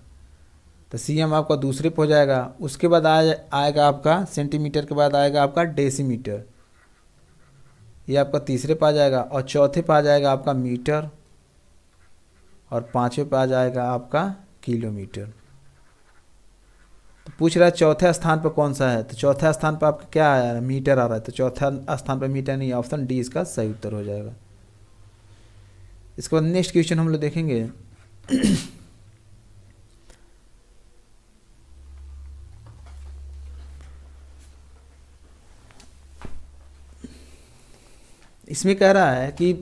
तो सीएम आपका दूसरे पे हो जाएगा। उसके बाद आएगा आपका सेंटीमीटर के बाद आएगा आपका डेसीमीटर, ये आपका तीसरे पे आ जाएगा। और चौथे पे आ जाएगा आपका मीटर, और पांचवें पे आ जाएगा आपका किलोमीटर। तो पूछ रहा है चौथे स्थान पर कौन सा है, तो चौथे स्थान पर आपका क्या आया है मीटर आ रहा है, तो चौथा स्थान पर मीटर नहीं, ऑप्शन डी इसका सही उत्तर हो जाएगा। इसके बाद नेक्स्ट क्वेश्चन हम लोग देखेंगे। इसमें कह रहा है कि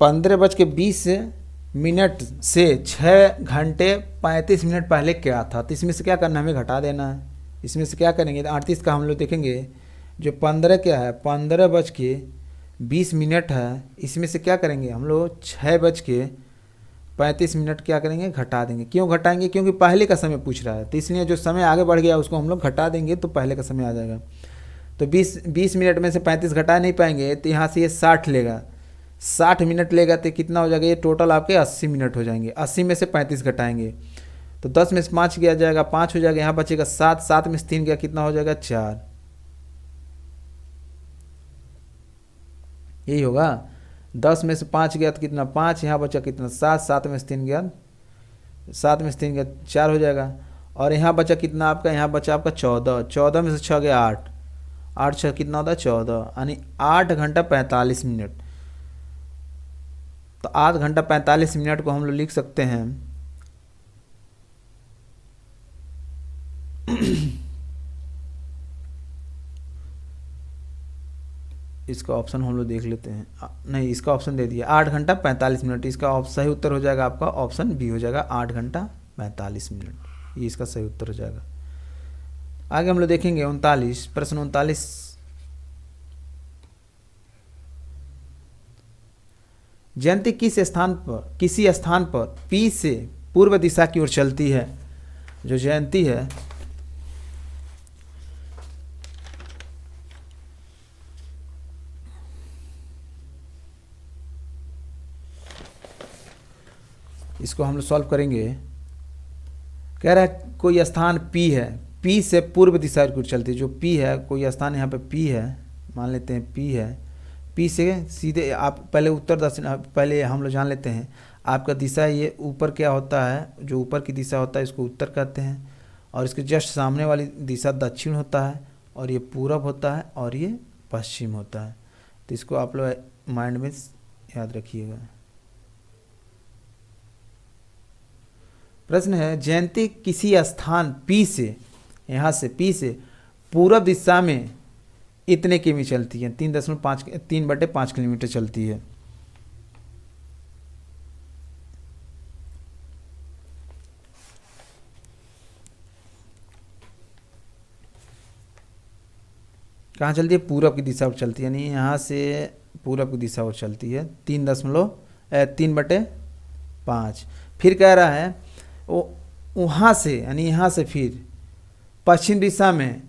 15:20 से 6 घंटे 35 मिनट पहले क्या था। तो इसमें से क्या करना है हमें घटा देना है। इसमें से क्या करेंगे 38 का हम लोग देखेंगे, जो 15 क्या है 15:20 है, इसमें से क्या करेंगे हम लोग 6:35 क्या करेंगे घटा देंगे। क्यों घटाएंगे, क्योंकि पहले का समय पूछ रहा है, तो इसलिए जो समय आगे बढ़ गया उसको हम लोग घटा देंगे तो पहले का समय आ जाएगा। तो 20 मिनट में से 35 घटा नहीं पाएंगे तो यहाँ से ये 60 लेगा, 60 मिनट लेगा तो कितना हो जाएगा, ये टोटल आपके 80 मिनट हो जाएंगे। 80 में से 35 घटाएंगे तो 10 में से 5 गया जाएगा, 5 हो जाएगा, यहाँ बचेगा 7, 7 में से 3 गया, कितना हो जाएगा 4, यही होगा। 10 में से 5 गया तो कितना 5, यहाँ बचा कितना 7, 7 में से 3 गया, 7 में से 3 गया 4 हो जाएगा। और यहाँ बचा कितना आपका, यहाँ बचा आपका 14, 14 में से 6 गया 8, 8 6 कितना होता है 14, यानी 8 घंटा 45 मिनट। तो 8 घंटा 45 मिनट को हम लोग लिख सकते हैं इसका ऑप्शन हम लोग देख लेते हैं। नहीं, इसका ऑप्शन दे दिया 8 घंटा 45 मिनट। इसका सही उत्तर हो जाएगा आपका ऑप्शन बी हो जाएगा 8 घंटा 45 मिनट। ये इसका सही उत्तर हो जाएगा। आगे हम लोग देखेंगे 39, प्रश्न 39। जयंती किसी स्थान पर P से पूर्व दिशा की ओर चलती है। जो जयंती है इसको हम लोग सॉल्व करेंगे। कह रहा है कोई स्थान P है, P से पूर्व दिशा की ओर चलती है। जो P है, कोई स्थान यहाँ पे P है, मान लेते हैं P है। P से सीधे आप पहले उत्तर दक्षिण, पहले हम लोग जान लेते हैं आपका दिशा। ये ऊपर क्या होता है, जो ऊपर की दिशा होता है इसको उत्तर कहते हैं, और इसके जस्ट सामने वाली दिशा दक्षिण होता है, और ये पूरब होता है, और ये पश्चिम होता है। तो इसको आप लोग माइंड में याद रखिएगा। प्रश्न है जयंती किसी स्थान P से, यहाँ से P से पूरब दिशा में इतने किमी चलती है। 3.5 किलोमीटर चलती है। कहाँ चलती है? पूरब की दिशा ओर चलती है, यानी यहाँ से पूरब की दिशा ओर चलती है। 3.5। फिर कह रहा है वहाँ से, यानी यहाँ से फिर पश्चिम दिशा में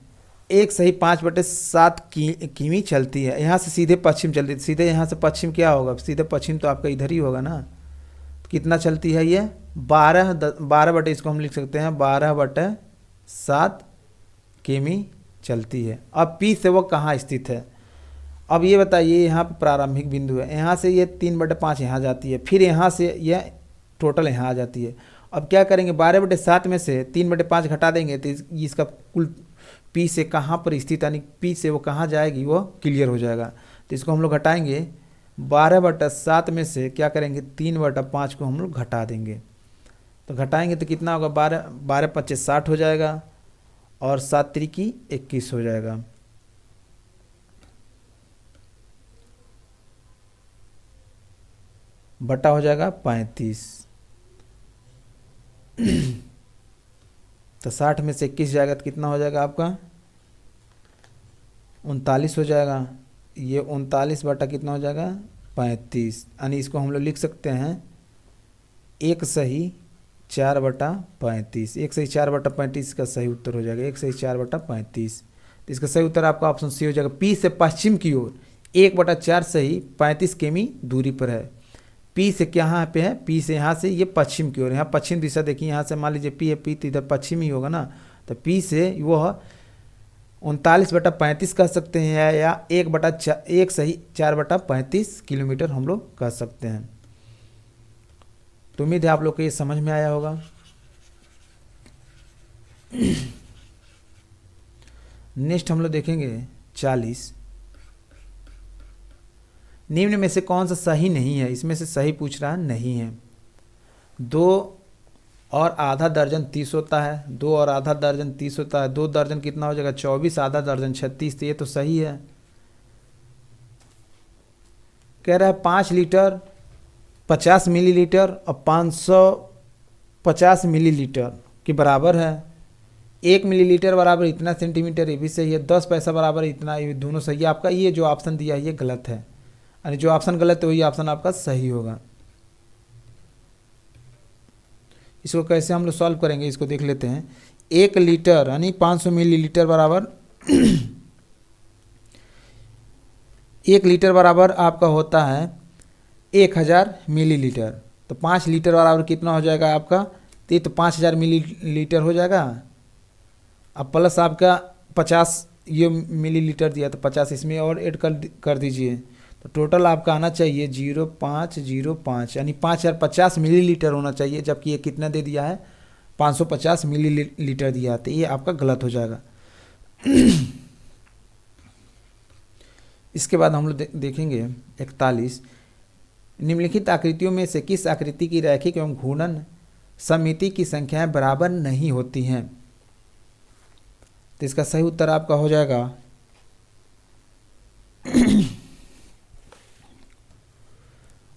1/5/7 किमी चलती है। यहाँ से सीधे पश्चिम चलती है। सीधे यहाँ से पश्चिम क्या होगा? सीधे पश्चिम तो आपका इधर ही होगा ना। तो कितना चलती है ये? 12 इसको हम लिख सकते हैं 12/7 किमी चलती है। अब P से वो कहाँ स्थित है? अब ये बताइए, यहाँ पे प्रारंभिक बिंदु है, यहाँ से ये 3/5 यहाँ जाती है, फिर यहाँ से यह टोटल यहाँ आ जाती है। अब क्या करेंगे? 12/7 में से 3/5 घटा देंगे तो इसका कुल P से कहाँ पर स्थित, यानी P से वो कहाँ जाएगी वो क्लियर हो जाएगा। तो इसको हम लोग घटाएंगे। 12/7 में से क्या करेंगे? 3/5 को हम लोग घटा देंगे। तो घटाएंगे तो कितना होगा? 12 60 हो जाएगा, और 7 त्रिकी 21 हो जाएगा। बटा हो जाएगा 35। तो 60 में से 21 जाएगा तो कितना हो जाएगा आपका? 39 हो जाएगा। ये 39 बटा कितना हो जाएगा? 35। यानी इसको हम लोग लिख सकते हैं 1/4/35। 1/4/35 का सही उत्तर हो जाएगा 1/4/35। तो इसका सही उत्तर आपका ऑप्शन सी हो जाएगा। P से पश्चिम की ओर 1/4 सही 35 किमी दूरी पर है। P से कहाँ पे है? P से यहाँ से ये पश्चिम की ओर, यहाँ पश्चिम दिशा देखिए, यहाँ से मान लीजिए P है, P तो इधर पश्चिम ही होगा ना। तो P से वह 39/35 कह सकते हैं, या 1/4/35 किलोमीटर हम लोग कह सकते हैं। तो उम्मीद है आप लोग को ये समझ में आया होगा। नेक्स्ट हम लोग देखेंगे 40। निम्न में से कौन सा सही नहीं है? इसमें से सही पूछ रहा है, नहीं है। 2 और आधा दर्जन 30 होता है। 2 और आधा दर्जन 30 होता है। 2 दर्जन कितना हो जाएगा? 24। आधा दर्जन 36। तो ये तो सही है। कह रहा है 5 लीटर 50 मिलीलीटर और 550 मिलीलीटर के बराबर है। 1 मिलीलीटर बराबर इतना सेंटीमीटर, ये भी सही है। 10 पैसा बराबर इतना, ये दोनों सही है। आपका ये जो ऑप्शन दिया है ये गलत है, यानी जो ऑप्शन गलत है वही ऑप्शन आपका सही होगा। इसको कैसे हम लोग सॉल्व करेंगे इसको देख लेते हैं। 1 लीटर यानी 500 मिलीलीटर बराबर 1 लीटर बराबर आपका होता है 1000 मिलीलीटर। तो 5 लीटर बराबर कितना हो जाएगा आपका? तो 5000 मिलीलीटर हो जाएगा। अब प्लस आपका 50 ये मिलीलीटर दिया, तो 50 इसमें और ऐड कर दीजिए। तो टोटल आपका आना चाहिए 0505, यानी 5050 मिलीलीटर होना चाहिए, जबकि ये कितना दे दिया है? 550 मिलीलीटर दिया है। तो ये आपका गलत हो जाएगा। इसके बाद हम लोग देखेंगे 41। निम्नलिखित आकृतियों में से किस आकृति की रैखिक एवं घूर्णन समिति की संख्याएं बराबर नहीं होती हैं? तो इसका सही उत्तर आपका हो जाएगा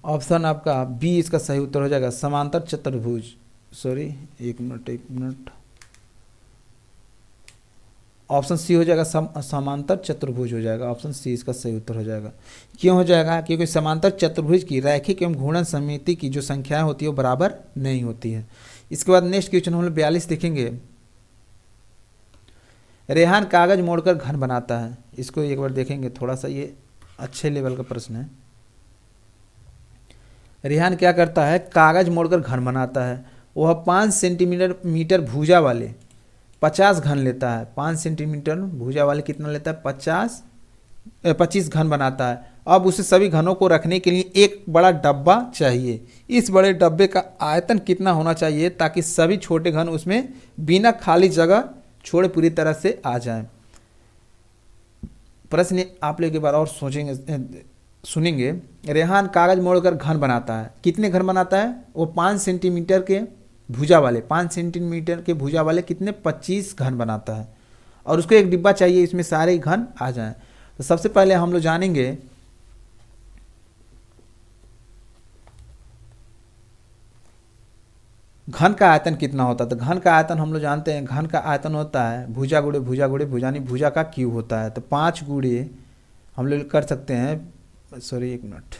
ऑप्शन आपका बी, इसका सही उत्तर हो जाएगा समांतर चतुर्भुज। सॉरी, एक मिनट, ऑप्शन सी हो जाएगा, समांतर चतुर्भुज हो जाएगा। ऑप्शन सी इसका सही उत्तर हो जाएगा। क्यों हो जाएगा? क्योंकि समांतर चतुर्भुज की रैखिक एवं घूर्णन समिति की जो संख्याएं होती है वो बराबर नहीं होती है। इसके बाद नेक्स्ट क्वेश्चन हम लोग 42 देखेंगे। रेहान कागज मोड़कर घन बनाता है। इसको एक बार देखेंगे, थोड़ा सा ये अच्छे लेवल का प्रश्न है। रेहान क्या करता है? कागज मोड़कर घन बनाता है। वह 5 सेंटीमीटर भुजा वाले 50 घन लेता है। 5 सेंटीमीटर भुजा वाले कितना लेता है? 25 घन बनाता है। अब उसे सभी घनों को रखने के लिए एक बड़ा डब्बा चाहिए। इस बड़े डब्बे का आयतन कितना होना चाहिए ताकि सभी छोटे घन उसमें बिना खाली जगह छोड़े पूरी तरह से आ जाएं? प्रश्न आप लोग एक बार और सोचेंगे, सुनेंगे। रेहान कागज मोड़कर घन बनाता है। कितने घन बनाता है? वो 5 सेंटीमीटर के भुजा वाले, 5 सेंटीमीटर के भुजा वाले कितने? 25 घन बनाता है। और उसको एक डिब्बा चाहिए, इसमें सारे घन आ जाएं। तो सबसे पहले हम लोग जानेंगे घन का आयतन कितना होता है। तो घन का आयतन हम लोग जानते हैं, घन का आयतन होता है भुजा गुणे भुजा गुणे भुजानी भुजा का क्यूब होता है। तो 5 गुणे हम लोग कर सकते हैं, सॉरी एक मिनट,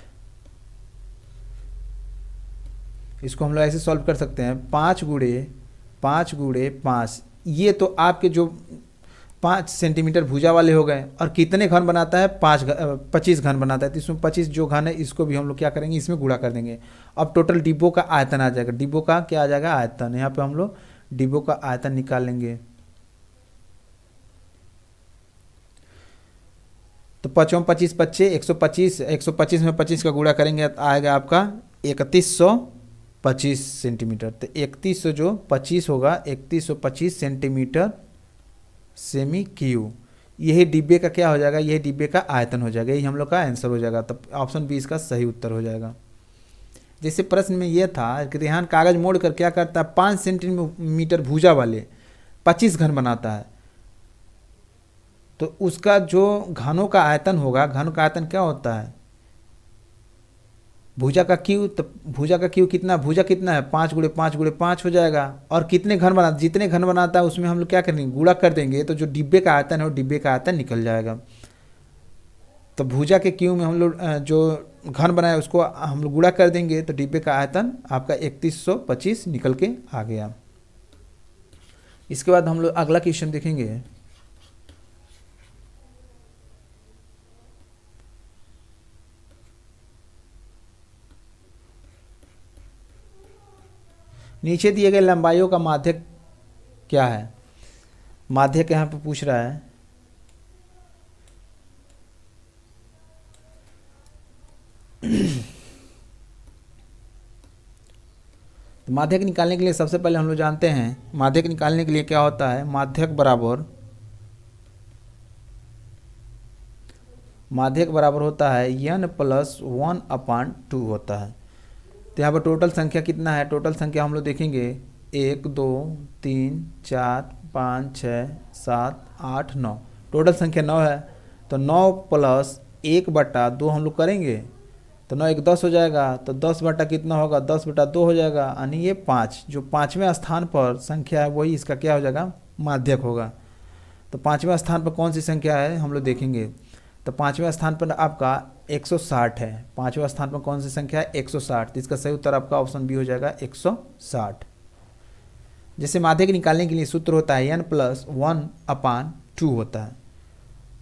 इसको हम लोग ऐसे सॉल्व कर सकते हैं। 5 गुणे 5, ये तो आपके जो 5 सेंटीमीटर भुजा वाले हो गए। और कितने घन बनाता है? 25 घन बनाता है। तो इसमें 25 जो घन है इसको भी हम लोग क्या करेंगे? इसमें गुणा कर देंगे। अब टोटल डिब्बों का आयतन आ जाएगा। डिब्बों का क्या आ जाएगा? आयतन। यहाँ पे हम लोग डिब्बों का आयतन निकाल लेंगे। तो 5 25 25 125, 125 में 25 का गुणा करेंगे तो आएगा आपका 3125 सेंटीमीटर। तो 3100 जो 25 होगा, 3125 सेंटीमीटर सेमी क्यूब। यही डिब्बे का क्या हो जाएगा? यही डिब्बे का आयतन हो जाएगा। यही हम लोग का आंसर हो जाएगा। तब ऑप्शन बी इसका सही उत्तर हो जाएगा। जैसे प्रश्न में यह था कि रेहान कागज मोड़कर क्या करता है? 5 सेंटीमीटर भुजा वाले 25 घन बनाता है। तो उसका जो घनों का आयतन होगा, घन का आयतन क्या होता है? भुजा का क्यू। तो भुजा का क्यू कितना? भुजा कितना है? 5 गुणे 5 गुणे 5 हो जाएगा। और कितने घन बनाता? जितने घन बनाता है उसमें हम लोग क्या करेंगे? गुणा कर देंगे। तो जो डिब्बे का आयतन है वो डिब्बे का आयतन निकल जाएगा। तो भुजा के क्यू में हम लोग जो घन बनाया उसको हम लोग गुणा कर देंगे। तो डिब्बे का आयतन आपका 3125 निकल के आ गया। इसके बाद हम लोग अगला क्वेश्चन देखेंगे। नीचे दिए गए लंबाइयों का माध्यक क्या है? माध्यक यहाँ पे पूछ रहा है। तो माध्यक निकालने के लिए सबसे पहले हम लोग जानते हैं, माध्यक निकालने के लिए क्या होता है? माध्यक बराबर होता है n+1/2 होता है। तो यहाँ पर टोटल संख्या कितना है? टोटल संख्या हम लोग देखेंगे 1 2 3 4 5 6 7 8 9। टोटल संख्या 9 है। तो 9 + 1/2 हम लोग करेंगे तो 9 1 10 हो जाएगा। तो 10 बटा कितना होगा? 10/2 हो जाएगा। यानी ये 5 जो 5वें स्थान पर संख्या है वही इसका क्या हो जाएगा? माध्यक होगा। तो 5वें स्थान पर कौन सी संख्या है हम लोग देखेंगे। तो 5वें स्थान पर आपका 160 है। 5वें स्थान पर कौन सी संख्या है? 160। तो इसका सही उत्तर आपका ऑप्शन बी हो जाएगा 160। जैसे माध्यक निकालने के लिए सूत्र होता है n+1/2 होता है।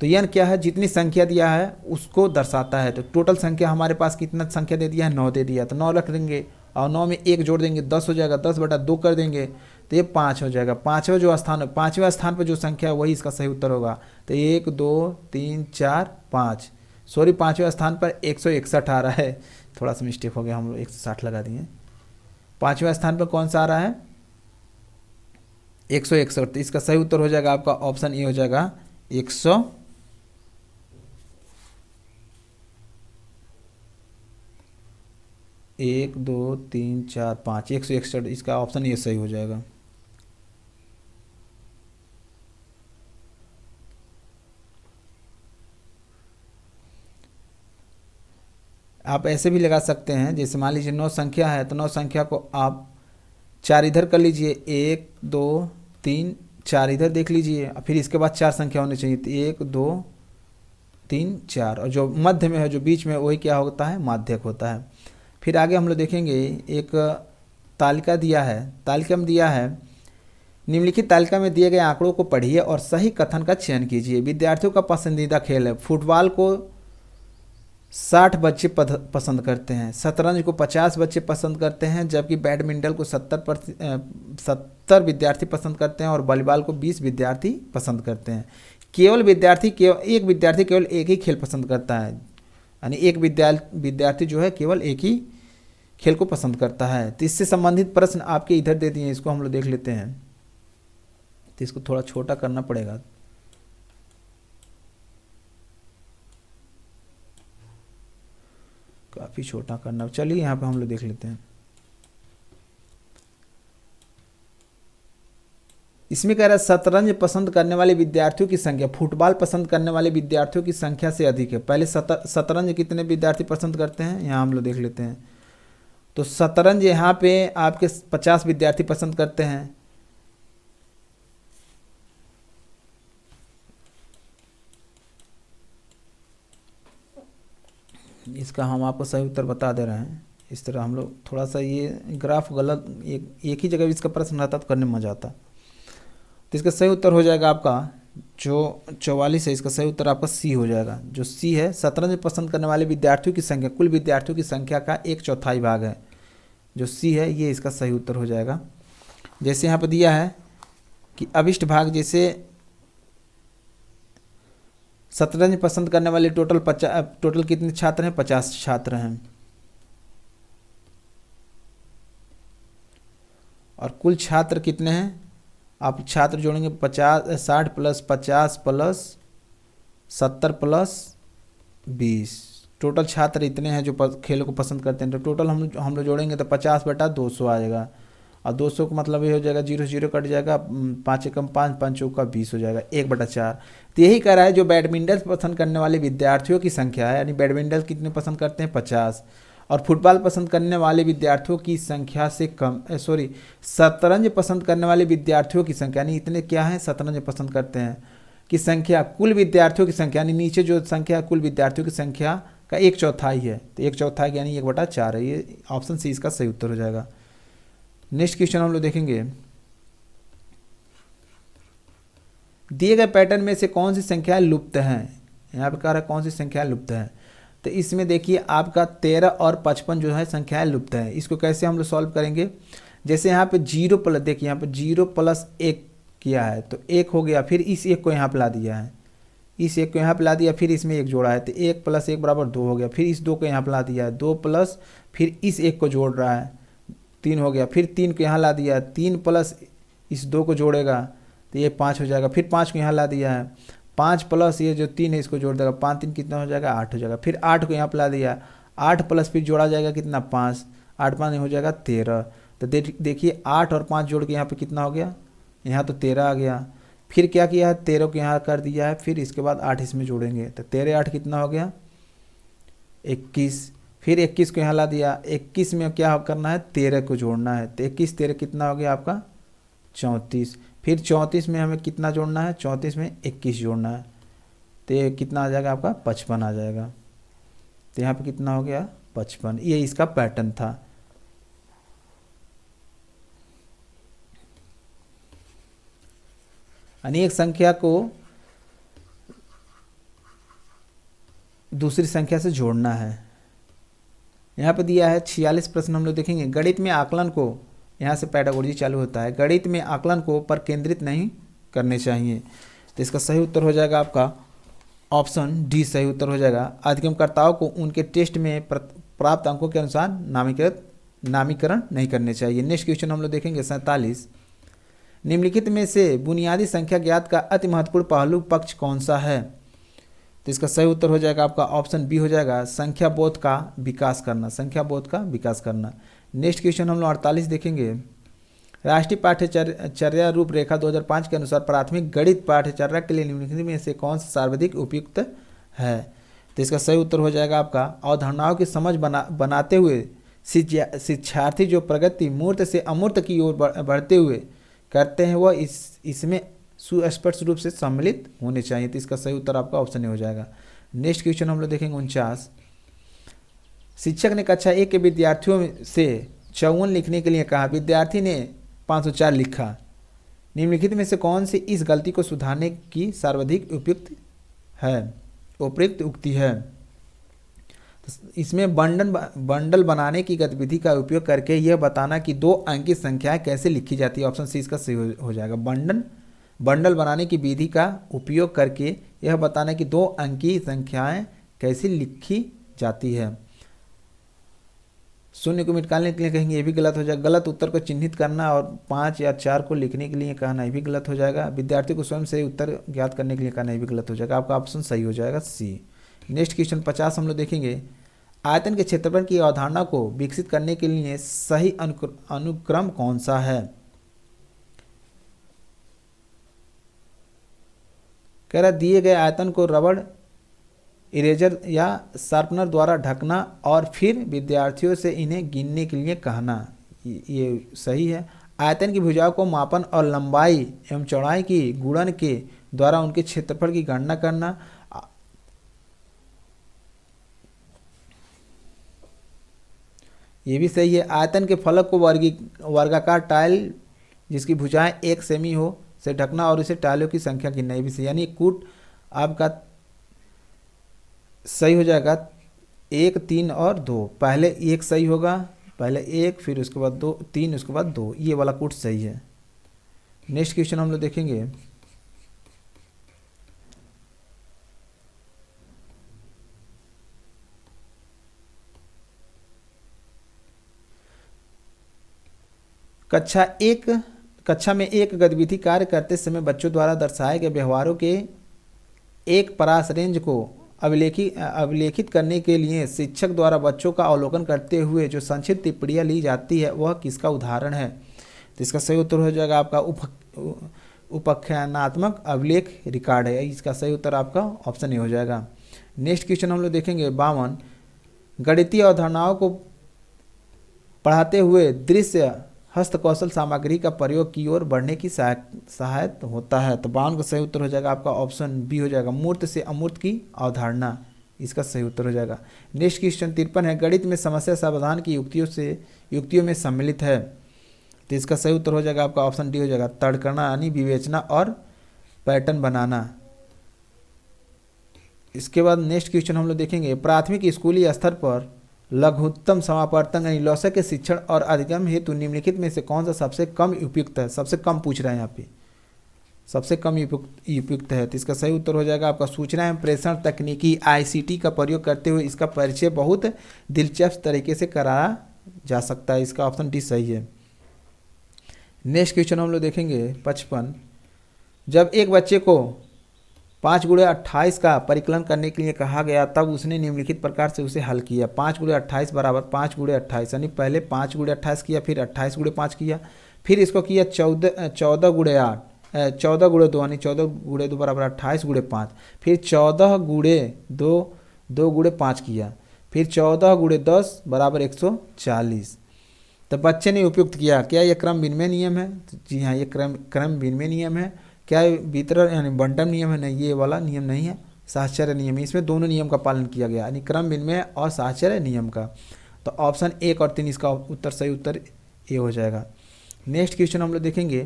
तो n क्या है? जितनी संख्या दिया है उसको दर्शाता है। तो टोटल संख्या हमारे पास कितना संख्या दे दिया है? 9 दे दिया। तो 9 रख देंगे और 9 में 1 जोड़ देंगे, 10 हो जाएगा। 10/2 कर देंगे तो ये 5 हो जाएगा। 5वें स्थान पर जो संख्या है वही इसका सही उत्तर होगा। तो 1 2 3 4 5, सॉरी 5वें स्थान पर 161 आ रहा है। थोड़ा सा मिस्टेक हो गया, हम लोग 160 लगा दिए। 5वें स्थान पर कौन सा आ रहा है? 161। तो इसका सही उत्तर हो जाएगा आपका ऑप्शन ए हो जाएगा 100। 1 2 3 4 5 161, इसका ऑप्शन ये सही हो जाएगा। आप ऐसे भी लगा सकते हैं, जैसे मान लीजिए 9 संख्या है तो 9 संख्या को आप 4 इधर कर लीजिए, 1 2 3 4 इधर देख लीजिए, और फिर इसके बाद 4 संख्या होनी चाहिए, तो 1 2 3 4, और जो मध्य में है, जो बीच में, वही क्या होता है, माध्यक होता है। फिर आगे हम लोग देखेंगे, एक तालिका दिया है, तालिका में दिया है, निम्नलिखित तालिका में दिए गए आंकड़ों को पढ़िए और सही कथन का चयन कीजिए। विद्यार्थियों का पसंदीदा खेल है। फुटबॉल को 60 बच्चे पसंद करते हैं, शतरंज को 50 बच्चे पसंद करते हैं, जबकि बैडमिंटन को 70 विद्यार्थी पसंद करते हैं और वॉलीबॉल को 20 विद्यार्थी पसंद करते हैं। केवल एक विद्यार्थी केवल एक ही खेल पसंद करता है, यानी एक विद्यार्थी जो है केवल एक ही खेल को पसंद करता है। तो इससे संबंधित प्रश्न आपके इधर दे दिए हैं, इसको हम लोग देख लेते हैं। तो इसको थोड़ा छोटा करना पड़ेगा। काफ़ी छोटा करना, चलिए यहाँ पे हम लोग देख लेते हैं। इसमें कह रहा है शतरंज पसंद करने वाले विद्यार्थियों की संख्या फुटबॉल पसंद करने वाले विद्यार्थियों की संख्या से अधिक है। पहले शतरंज कितने विद्यार्थी पसंद करते हैं, यहाँ हम लोग देख लेते हैं। तो शतरंज यहाँ पे आपके 50 विद्यार्थी पसंद करते हैं। इसका हम आपको सही उत्तर बता दे रहे हैं। इस तरह हम लोग थोड़ा सा, ये ग्राफ गलत, एक ही जगह इसका प्रश्न रहता तो करने में मजा आता। तो इसका सही उत्तर हो जाएगा आपका जो 44 है, इसका सही उत्तर आपका सी हो जाएगा। जो सी है, शतरंज पसंद करने वाले विद्यार्थियों की संख्या कुल विद्यार्थियों की संख्या का 1/4 भाग है। जो सी है ये इसका सही उत्तर हो जाएगा। जैसे यहाँ पर दिया है कि अभिष्ट भाग, जैसे शतरंज पसंद करने वाले टोटल कितने छात्र हैं, 50 छात्र हैं, और कुल छात्र कितने हैं, आप छात्र जोड़ेंगे 60 + 50 + 70 + 20, टोटल छात्र इतने हैं जो खेलों को पसंद करते हैं। तो टोटल हम लोग जोड़ेंगे तो 50/200 आ जाएगा, और 200 का मतलब ये हो जाएगा 0 से 0 कट जाएगा, 5 एकम 5, 5 चौका 20 हो जाएगा, 1/4। तो यही कह रहा है जो बैडमिंटन पसंद करने वाले विद्यार्थियों की संख्या है, यानी बैडमिंटन कितने पसंद करते हैं, 50, और फुटबॉल पसंद करने वाले विद्यार्थियों की संख्या से कम, शतरंज पसंद करने वाले विद्यार्थियों की संख्या, यानी इतने क्या है शतरंज पसंद करते हैं, की संख्या कुल विद्यार्थियों की संख्या, यानी नीचे जो संख्या कुल विद्यार्थियों की संख्या का 1/4 है, तो 1/4 यानी 1/4 है। ये ऑप्शन सी इसका सही उत्तर हो जाएगा। नेक्स्ट क्वेश्चन हम लोग देखेंगे, दिए गए पैटर्न में से कौन सी संख्या लुप्त है। यहाँ पे कह रहा है कौन सी संख्या लुप्त है। तो इसमें देखिए आपका 13 और 55 जो है संख्याएं लुप्त है। इसको कैसे हम लोग सॉल्व करेंगे, जैसे यहाँ पे 0 देखिए यहाँ पे 0 + 1 किया है, तो 1 हो गया, फिर इस 1 को यहाँ पे ला दिया है, इस 1 को यहाँ पे ला दिया, फिर इसमें 1 जोड़ा है, तो 1 + 1 = 2 हो गया, फिर इस 2 को यहाँ पे ला दिया है, 2 प्लस फिर इस 1 को जोड़ रहा है, 3 हो गया, फिर 3 को यहाँ ला दिया है, 3 प्लस इस 2 को जोड़ेगा तो ये 5 हो जाएगा, फिर 5 को यहाँ ला दिया है, 5 प्लस ये जो 3 है इसको जोड़ देगा, 5 3 कितना हो जाएगा, 8 हो जाएगा, फिर 8 को यहाँ पे ला दिया, 8 प्लस फिर जोड़ा जाएगा कितना, 5, 8 5 हो जाएगा 13। तो देखिए 8 और 5 जोड़ के यहाँ पे कितना हो गया, यहाँ तो 13 आ गया। फिर क्या किया है, 13 को यहाँ कर दिया है, फिर इसके बाद 8 इसमें जोड़ेंगे, तो 13 8 कितना हो गया, 21, फिर 21 को यहाँ ला दिया, 21 में क्या करना है, 13 को जोड़ना है, तो 21 13 कितना हो गया आपका 34, फिर 34 में हमें कितना जोड़ना है, 34 में 21 जोड़ना है, तो ये कितना आ जाएगा आपका 55 आ जाएगा। तो यहाँ पे कितना हो गया 55, ये इसका पैटर्न था। अनेक संख्या को दूसरी संख्या से जोड़ना है। यहाँ पे दिया है 46 प्रश्न हम लोग देखेंगे। गणित में आकलन को, यहाँ से पैडागोजी चालू होता है, गणित में आकलन को पर केंद्रित नहीं करने चाहिए। तो इसका सही उत्तर हो जाएगा आपका ऑप्शन डी सही उत्तर हो जाएगा। अधिगमकर्ताओं को उनके टेस्ट में प्राप्त अंकों के अनुसार नामीकरण नहीं करने चाहिए। नेक्स्ट क्वेश्चन हम लोग देखेंगे 47। निम्नलिखित में से बुनियादी संख्या ज्ञात का अति महत्वपूर्ण पहलू पक्ष कौन सा है। तो इसका सही उत्तर हो जाएगा आपका ऑप्शन बी हो जाएगा, संख्या बोध का विकास करना, संख्या बोध का विकास करना। नेक्स्ट क्वेश्चन हम लोग 48 देखेंगे। राष्ट्रीय पाठ्यचर्या रूपरेखा 2005 के अनुसार प्राथमिक गणित पाठ्यचर्या के लिए निम्नलिखित में से कौन सा सर्वाधिक उपयुक्त है? तो इसका सही उत्तर हो जाएगा आपका, अवधारणाओं की समझ बनाते हुए शिक्षार्थी जो प्रगति मूर्त से अमूर्त की ओर बढ़ते हुए करते हैं वह इसमें सुस्पष्ट रूप से सम्मिलित होने चाहिए। तो इसका सही उत्तर आपका ऑप्शन ए हो जाएगा। नेक्स्ट क्वेश्चन हम लोग देखेंगे 49। शिक्षक ने कक्षा 1 के विद्यार्थियों से 54 लिखने के लिए कहा, विद्यार्थी ने 504 लिखा। निम्नलिखित में से कौन सी इस गलती को सुधारने की सर्वाधिक उपयुक्त उक्ति है? तो इसमें बंडल बनाने की गतिविधि का उपयोग करके यह बताना कि 2 अंकी संख्याएं कैसे लिखी जाती है। ऑप्शन सी इसका सही हो जाएगा। बंडल बनाने की विधि का उपयोग करके यह बताना कि 2 अंकी संख्याएं कैसे लिखी जाती है। शून्य को निकालने के लिए कहेंगे, ये भी गलत हो जाएगा। गलत उत्तर को चिन्हित करना और 5 या 4 को लिखने के लिए कहना, ये भी गलत हो जाएगा। विद्यार्थी को स्वयं से उत्तर ज्ञात करने के लिए कहना, ये भी गलत हो जाएगा। आपका ऑप्शन सही हो जाएगा सी। नेक्स्ट क्वेश्चन 50 हम लोग देखेंगे। आयतन के क्षेत्रफल की अवधारणा को विकसित करने के लिए सही अनुक्रम कौन सा है? कह रहा, दिए गए आयतन को रबड़ इरेजर या शार्पनर द्वारा ढकना और फिर विद्यार्थियों से इन्हें गिनने के लिए कहना, ये सही है। आयतन की भुजाओं को मापन और लंबाई एवं चौड़ाई की गुणन के द्वारा उनके क्षेत्रफल की गणना करना, ये भी सही है। आयतन के फलक को वर्गाकार टाइल जिसकी भुजाएं 1 सेमी हो से ढकना और इसे टाइलों की संख्या गिनना, ये भी सही। यानी कूट आपका सही हो जाएगा 1, 3 और 2। पहले 1 सही होगा, पहले 1 फिर उसके बाद 2, 3 उसके बाद 2, ये वाला कूट सही है। नेक्स्ट क्वेश्चन हम लोग देखेंगे। कक्षा में एक गतिविधि कार्य करते समय बच्चों द्वारा दर्शाए गए व्यवहारों के एक परास रेंज को अभिलेखित करने के लिए शिक्षक द्वारा बच्चों का अवलोकन करते हुए जो संक्षिप्त टिप्पणियाँ ली जाती है वह किसका उदाहरण है? तो इसका सही उत्तर हो जाएगा आपका उपाख्यानात्मक अभिलेख रिकॉर्ड है। इसका सही उत्तर आपका ऑप्शन ए हो जाएगा। नेक्स्ट क्वेश्चन हम लोग देखेंगे 52। गणितीय अवधारणाओं को पढ़ाते हुए दृश्य हस्तकौशल सामग्री का प्रयोग की ओर बढ़ने की सहायता होता है। तो 52 का सही उत्तर हो जाएगा आपका ऑप्शन बी हो जाएगा, मूर्त से अमूर्त की अवधारणा, इसका सही उत्तर हो जाएगा। नेक्स्ट क्वेश्चन 53 है। गणित में समस्या समाधान की युक्तियों में सम्मिलित है। तो इसका सही उत्तर हो जाएगा आपका ऑप्शन डी हो जाएगा, तर्कना यानी विवेचना और पैटर्न बनाना। इसके बाद नेक्स्ट क्वेश्चन हम लोग देखेंगे। प्राथमिक स्कूली स्तर पर लघुत्तम समापवर्तन यानी लौसक के शिक्षण और अधिगम हेतु निम्नलिखित में से कौन सा सबसे कम उपयुक्त है? सबसे कम पूछ रहे हैं यहाँ पे, सबसे कम उपयुक्त है। तो इसका सही उत्तर हो जाएगा आपका सूचना एवं प्रेषण तकनीकी ICT का प्रयोग करते हुए इसका परिचय बहुत दिलचस्प तरीके से कराया जा सकता है। इसका ऑप्शन डी सही है। नेक्स्ट क्वेश्चन हम लोग देखेंगे 55। जब एक बच्चे को 5 × 28 का परिकलन करने के लिए कहा गया तब उसने निम्नलिखित प्रकार से उसे हल किया। 5 × 28 बराबर 5 × 28 यानी पहले 5 × 28 किया, फिर 28 × 5 किया, फिर इसको किया 14 × 8 14 × 2 यानी 14 × 2 बराबर 28 × 5, फिर 14 × 2 × 5 किया, फिर 14 × 10 बराबर 140। तो बच्चे ने उपयुक्त किया। क्या यह क्रम विनिमय नियम है? जी हाँ, ये क्रम विनिमय नियम है। क्या वितरण यानी बंटन नियम है? नहीं, ये वाला नियम नहीं है, साहचर्य नियम है। इसमें दोनों नियम का पालन किया गया यानी क्रम विनिमय और साहचर्य नियम का। तो ऑप्शन 1 और 3 इसका उत्तर सही उत्तर ए हो जाएगा। नेक्स्ट क्वेश्चन हम लोग देखेंगे।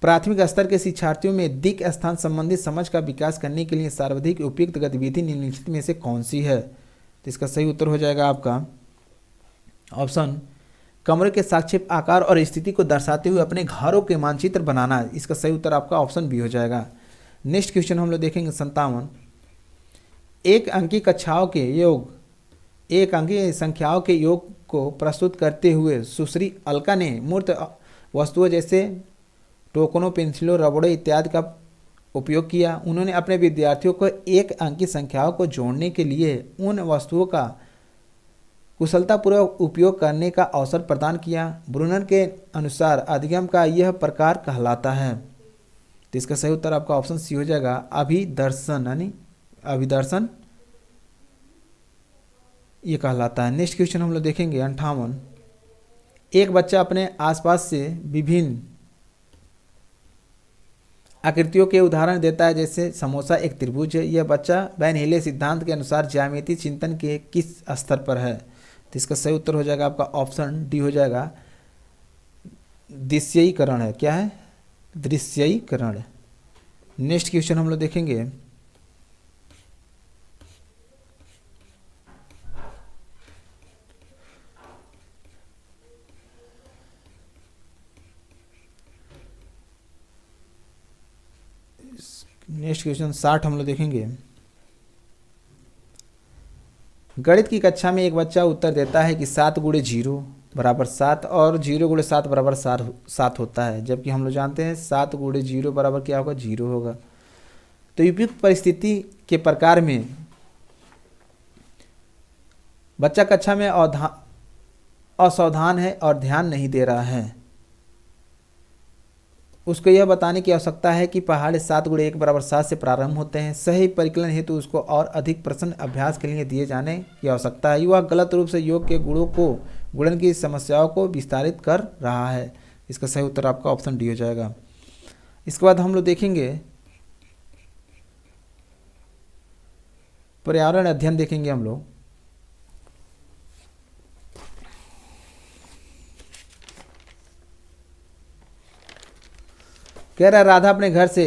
प्राथमिक स्तर के शिक्षार्थियों में दिक् स्थान संबंधी समझ का विकास करने के लिए सर्वाधिक उपयुक्त गतिविधि निम्नलिखित में से कौन सी है? तो इसका सही उत्तर हो जाएगा आपका ऑप्शन कमरे के सापेक्ष आकार और स्थिति को दर्शाते हुए अपने घरों के मानचित्र बनाना। इसका सही उत्तर आपका ऑप्शन बी हो जाएगा। नेक्स्ट क्वेश्चन हम लोग देखेंगे 57। एक अंकी कक्षाओं के योग, एक अंकी संख्याओं के योग को प्रस्तुत करते हुए सुश्री अलका ने मूर्त वस्तुओं जैसे टोकनों, पेंसिलों, रबड़ों इत्यादि का उपयोग किया। उन्होंने अपने विद्यार्थियों को एक अंकी संख्याओं को जोड़ने के लिए उन वस्तुओं का कुशलतापूर्वक उपयोग करने का अवसर प्रदान किया। ब्रूनर के अनुसार अधिगम का यह प्रकार कहलाता है। तो इसका सही उत्तर आपका ऑप्शन सी हो जाएगा, अभिदर्शन, यानी अभिदर्शन ये कहलाता है। नेक्स्ट क्वेश्चन हम लोग देखेंगे 58। एक बच्चा अपने आसपास से विभिन्न आकृतियों के उदाहरण देता है, जैसे समोसा एक त्रिभुज है। यह बच्चा वैन हिले सिद्धांत के अनुसार ज्यामितीय चिंतन के किस स्तर पर है? तो इसका सही उत्तर हो जाएगा आपका ऑप्शन डी हो जाएगा, दृश्यीकरण है। क्या है? दृश्यीकरण। नेक्स्ट क्वेश्चन हम लोग देखेंगे नेक्स्ट क्वेश्चन 60 हम लोग देखेंगे। गणित की कक्षा में एक बच्चा उत्तर देता है कि 7 गुणे 0 बराबर 7 और 0 गुणे 7 बराबर 7 होता है, जबकि हम लोग जानते हैं 7 गुणे 0 बराबर क्या होगा? 0 होगा। तो उपयुक्त परिस्थिति के प्रकार में बच्चा कक्षा में असावधान है और ध्यान नहीं दे रहा है। उसको यह बताने की आवश्यकता है कि पहाड़े 7 गुणे 1 बराबर 7 से प्रारंभ होते हैं। सही परिकलन हेतु उसको और अधिक प्रश्न अभ्यास के लिए दिए जाने की आवश्यकता है। वह गलत रूप से योग के गुणों को गुणन की समस्याओं को विस्तारित कर रहा है। इसका सही उत्तर आपका ऑप्शन डी हो जाएगा। इसके बाद हम लोग देखेंगे पर्यावरण अध्ययन देखेंगे हम लोग। कह रहा है राधा अपने घर से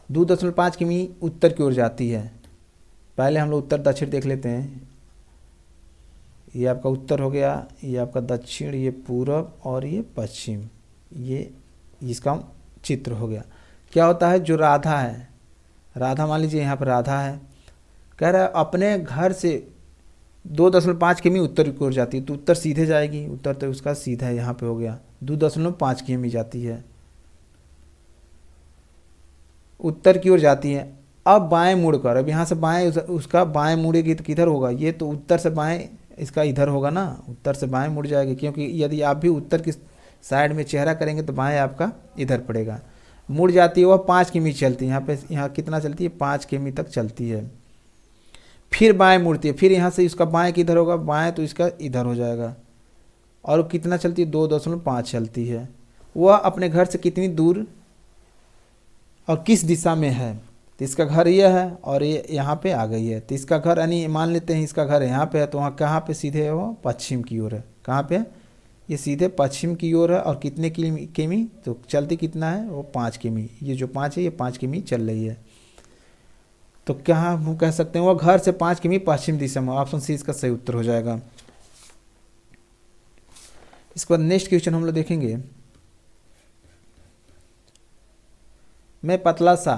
2.5 किमी उत्तर की ओर जाती है। पहले हम लोग उत्तर दक्षिण देख लेते हैं। ये आपका उत्तर हो गया, ये आपका दक्षिण, ये पूरब और ये पश्चिम, ये इसका चित्र हो गया। क्या होता है? जो राधा है, राधा मान लीजिए यहाँ पर राधा है, कह रहा है अपने घर से 2.5 किमी उत्तर की ओर जाती है, तो उत्तर सीधे जाएगी। उत्तर तो उसका सीधा यहाँ पे हो गया, 2.5 किमी जाती है, उत्तर की ओर जाती है। अब बाएं मुड़कर, अब यहाँ से बाएं उसका बाएं मुड़ेगी तो किधर होगा? ये तो उत्तर से बाएं इसका इधर होगा ना, उत्तर से बाएं मुड़ जाएगी, क्योंकि यदि आप भी उत्तर की साइड में चेहरा करेंगे तो बाएं आपका इधर पड़ेगा। मुड़ जाती है, वह 5 किमी चलती है। यहाँ पे यहाँ कितना चलती है? 5 किमी तक चलती है। फिर बाएं मुड़ती है, फिर यहाँ से इसका बाएं किधर होगा? बाएं तो इसका इधर हो जाएगा। और कितना चलती है? 2.5 चलती है। वह अपने घर से कितनी दूर और किस दिशा में है? तो इसका घर यह है और ये यहाँ पे आ गई है। तो इसका घर, यानी मान लेते हैं इसका घर यहाँ पे है, तो वहाँ कहाँ पे सीधे है? वो पश्चिम की ओर है। कहाँ पे? ये सीधे पश्चिम की ओर है। और कितने किमी? तो चलती कितना है? वो 5 किमी। ये जो 5 है, ये 5 किमी चल रही है। तो क्या हम कह सकते हैं? वो घर से 5 किमी पश्चिम दिशा में। ऑप्शन सी इसका सही उत्तर हो जाएगा। इसके बाद नेक्स्ट क्वेश्चन हम लोग देखेंगे। मैं पतला सा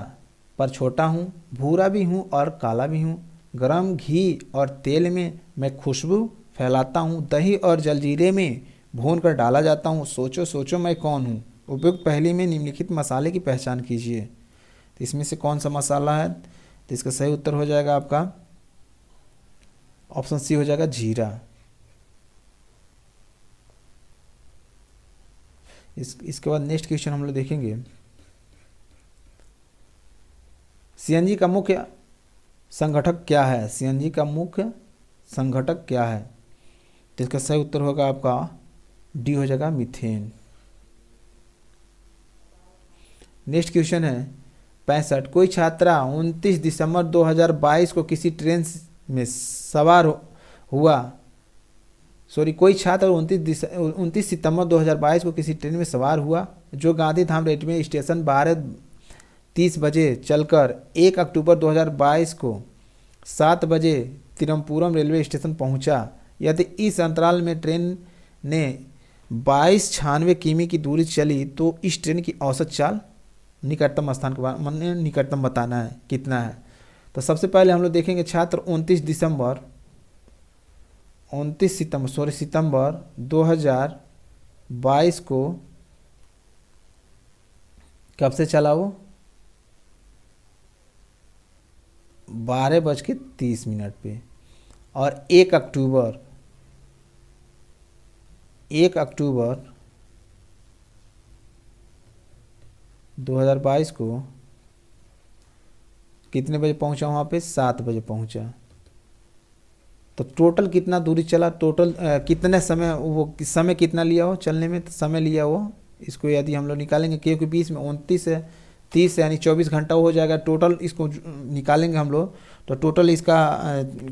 पर छोटा हूँ, भूरा भी हूँ और काला भी हूँ। गरम घी और तेल में मैं खुशबू फैलाता हूँ, दही और जलजीरे में भून कर डाला जाता हूँ। सोचो सोचो मैं कौन हूँ? उपयुक्त पहेली में निम्नलिखित मसाले की पहचान कीजिए। तो इसमें से कौन सा मसाला है? तो इसका सही उत्तर हो जाएगा आपका ऑप्शन सी हो जाएगा, जीरा। इसके बाद नेक्स्ट क्वेश्चन हम लोग देखेंगे। सीएनजी का मुख्य संघटक क्या है? सीएनजी का मुख्य संघटक क्या है? तो इसका सही उत्तर होगा आपका डी हो जाएगा, मीथेन। नेक्स्ट क्वेश्चन है 65। कोई छात्रा 29 दिसंबर 2022 को किसी ट्रेन में सवार हुआ कोई छात्र 29 सितंबर 2022 को किसी ट्रेन में सवार हुआ जो गांधीधाम रेलवे स्टेशन 12:30 बजे चलकर 1 अक्टूबर 2022 को 7 बजे तिरुवनंतपुरम रेलवे स्टेशन पहुंचा। यदि इस अंतराल में ट्रेन ने 2296 किमी की दूरी चली तो इस ट्रेन की औसत चाल निकटतम स्थान के निकटतम बताना है कितना है। तो सबसे पहले हम लोग देखेंगे छात्र 29 सितंबर 2022 को कब से चला? वो 12:30 पे। और 1 अक्टूबर 2022 को कितने बजे पहुंचा वहाँ पे? 7 बजे पहुंचा। तो टोटल कितना दूरी चला, टोटल कितने समय, वो समय कितना लिया हो चलने में, तो समय लिया हो, इसको यदि हम लोग निकालेंगे, क्योंकि बीच में 29 से 30 यानी 24 घंटा हो जाएगा टोटल। इसको निकालेंगे हम लोग तो टोटल इसका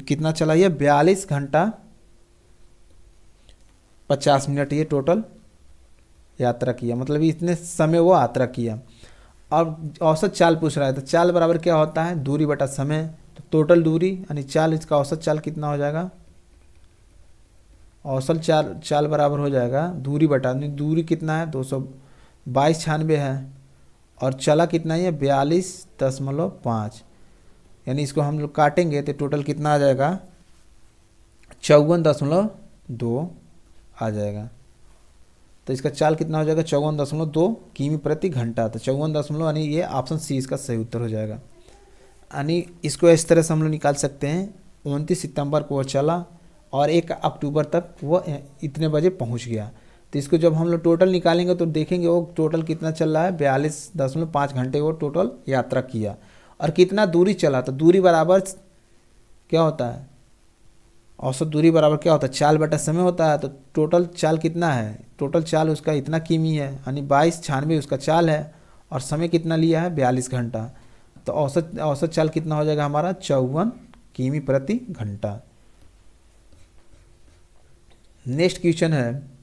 कितना चला, ये 42 घंटा 50 मिनट ये टोटल यात्रा किया, मतलब इतने समय वो यात्रा किया। अब औसत चाल पूछ रहा है, तो चाल बराबर क्या होता है? दूरी बटा समय। तो टोटल दूरी यानी चाल, इसका औसत चाल कितना हो जाएगा? औसत चाल बराबर हो जाएगा दूरी बटा, दूरी कितना है? 222.96 है, और चला कितना है? 42.5। यानी इसको हम लोग काटेंगे तो टोटल कितना आ जाएगा? 54.2 आ जाएगा। तो इसका चाल कितना हो जाएगा? 54.2 किमी प्रति घंटा। तो 54 यानी ये ऑप्शन सी इसका सही उत्तर हो जाएगा। यानी इसको इस तरह से हम लोग निकाल सकते हैं, 29 सितंबर को वो चला और 1 अक्टूबर तक वो इतने बजे पहुंच गया। तो इसको जब हम लोग टोटल निकालेंगे तो देखेंगे वो टोटल कितना चल रहा है, 42.5 घंटे वो टोटल यात्रा किया। और कितना दूरी चला, तो दूरी बराबर क्या होता है? औसत दूरी बराबर क्या होता है? चाल बटा समय होता है। तो टोटल चाल कितना है? टोटल चाल उसका इतना किमी है, यानी 22.96 उसका चाल है, और समय कितना लिया है? 42 घंटा। तो औसत चाल कितना हो जाएगा हमारा? 54 किमी प्रति घंटा। नेक्स्ट क्वेश्चन है,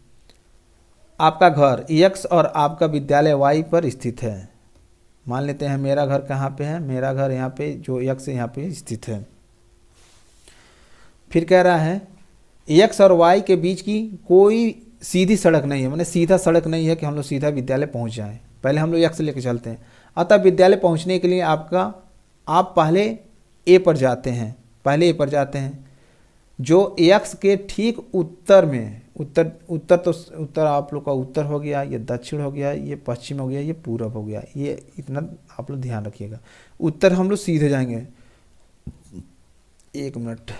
आपका घर x और आपका विद्यालय y पर स्थित है। मान लेते हैं मेरा घर कहाँ पे है? मेरा घर यहाँ पे, जो x है यहाँ पे स्थित है। फिर कह रहा है x और y के बीच की कोई सीधी सड़क नहीं है, माने सीधा सड़क नहीं है कि हम लोग सीधा विद्यालय पहुँच जाएं। पहले हम लोग x लेके चलते हैं। अतः विद्यालय पहुँचने के लिए आप पहले a पर जाते हैं, जो x के ठीक उत्तर में, उत्तर आप लोग का उत्तर हो गया, ये दक्षिण हो गया, ये पश्चिम हो गया, ये पूरब हो गया। ये इतना आप लोग ध्यान रखिएगा। उत्तर हम लोग सीधे जाएंगे। 1 मिनट,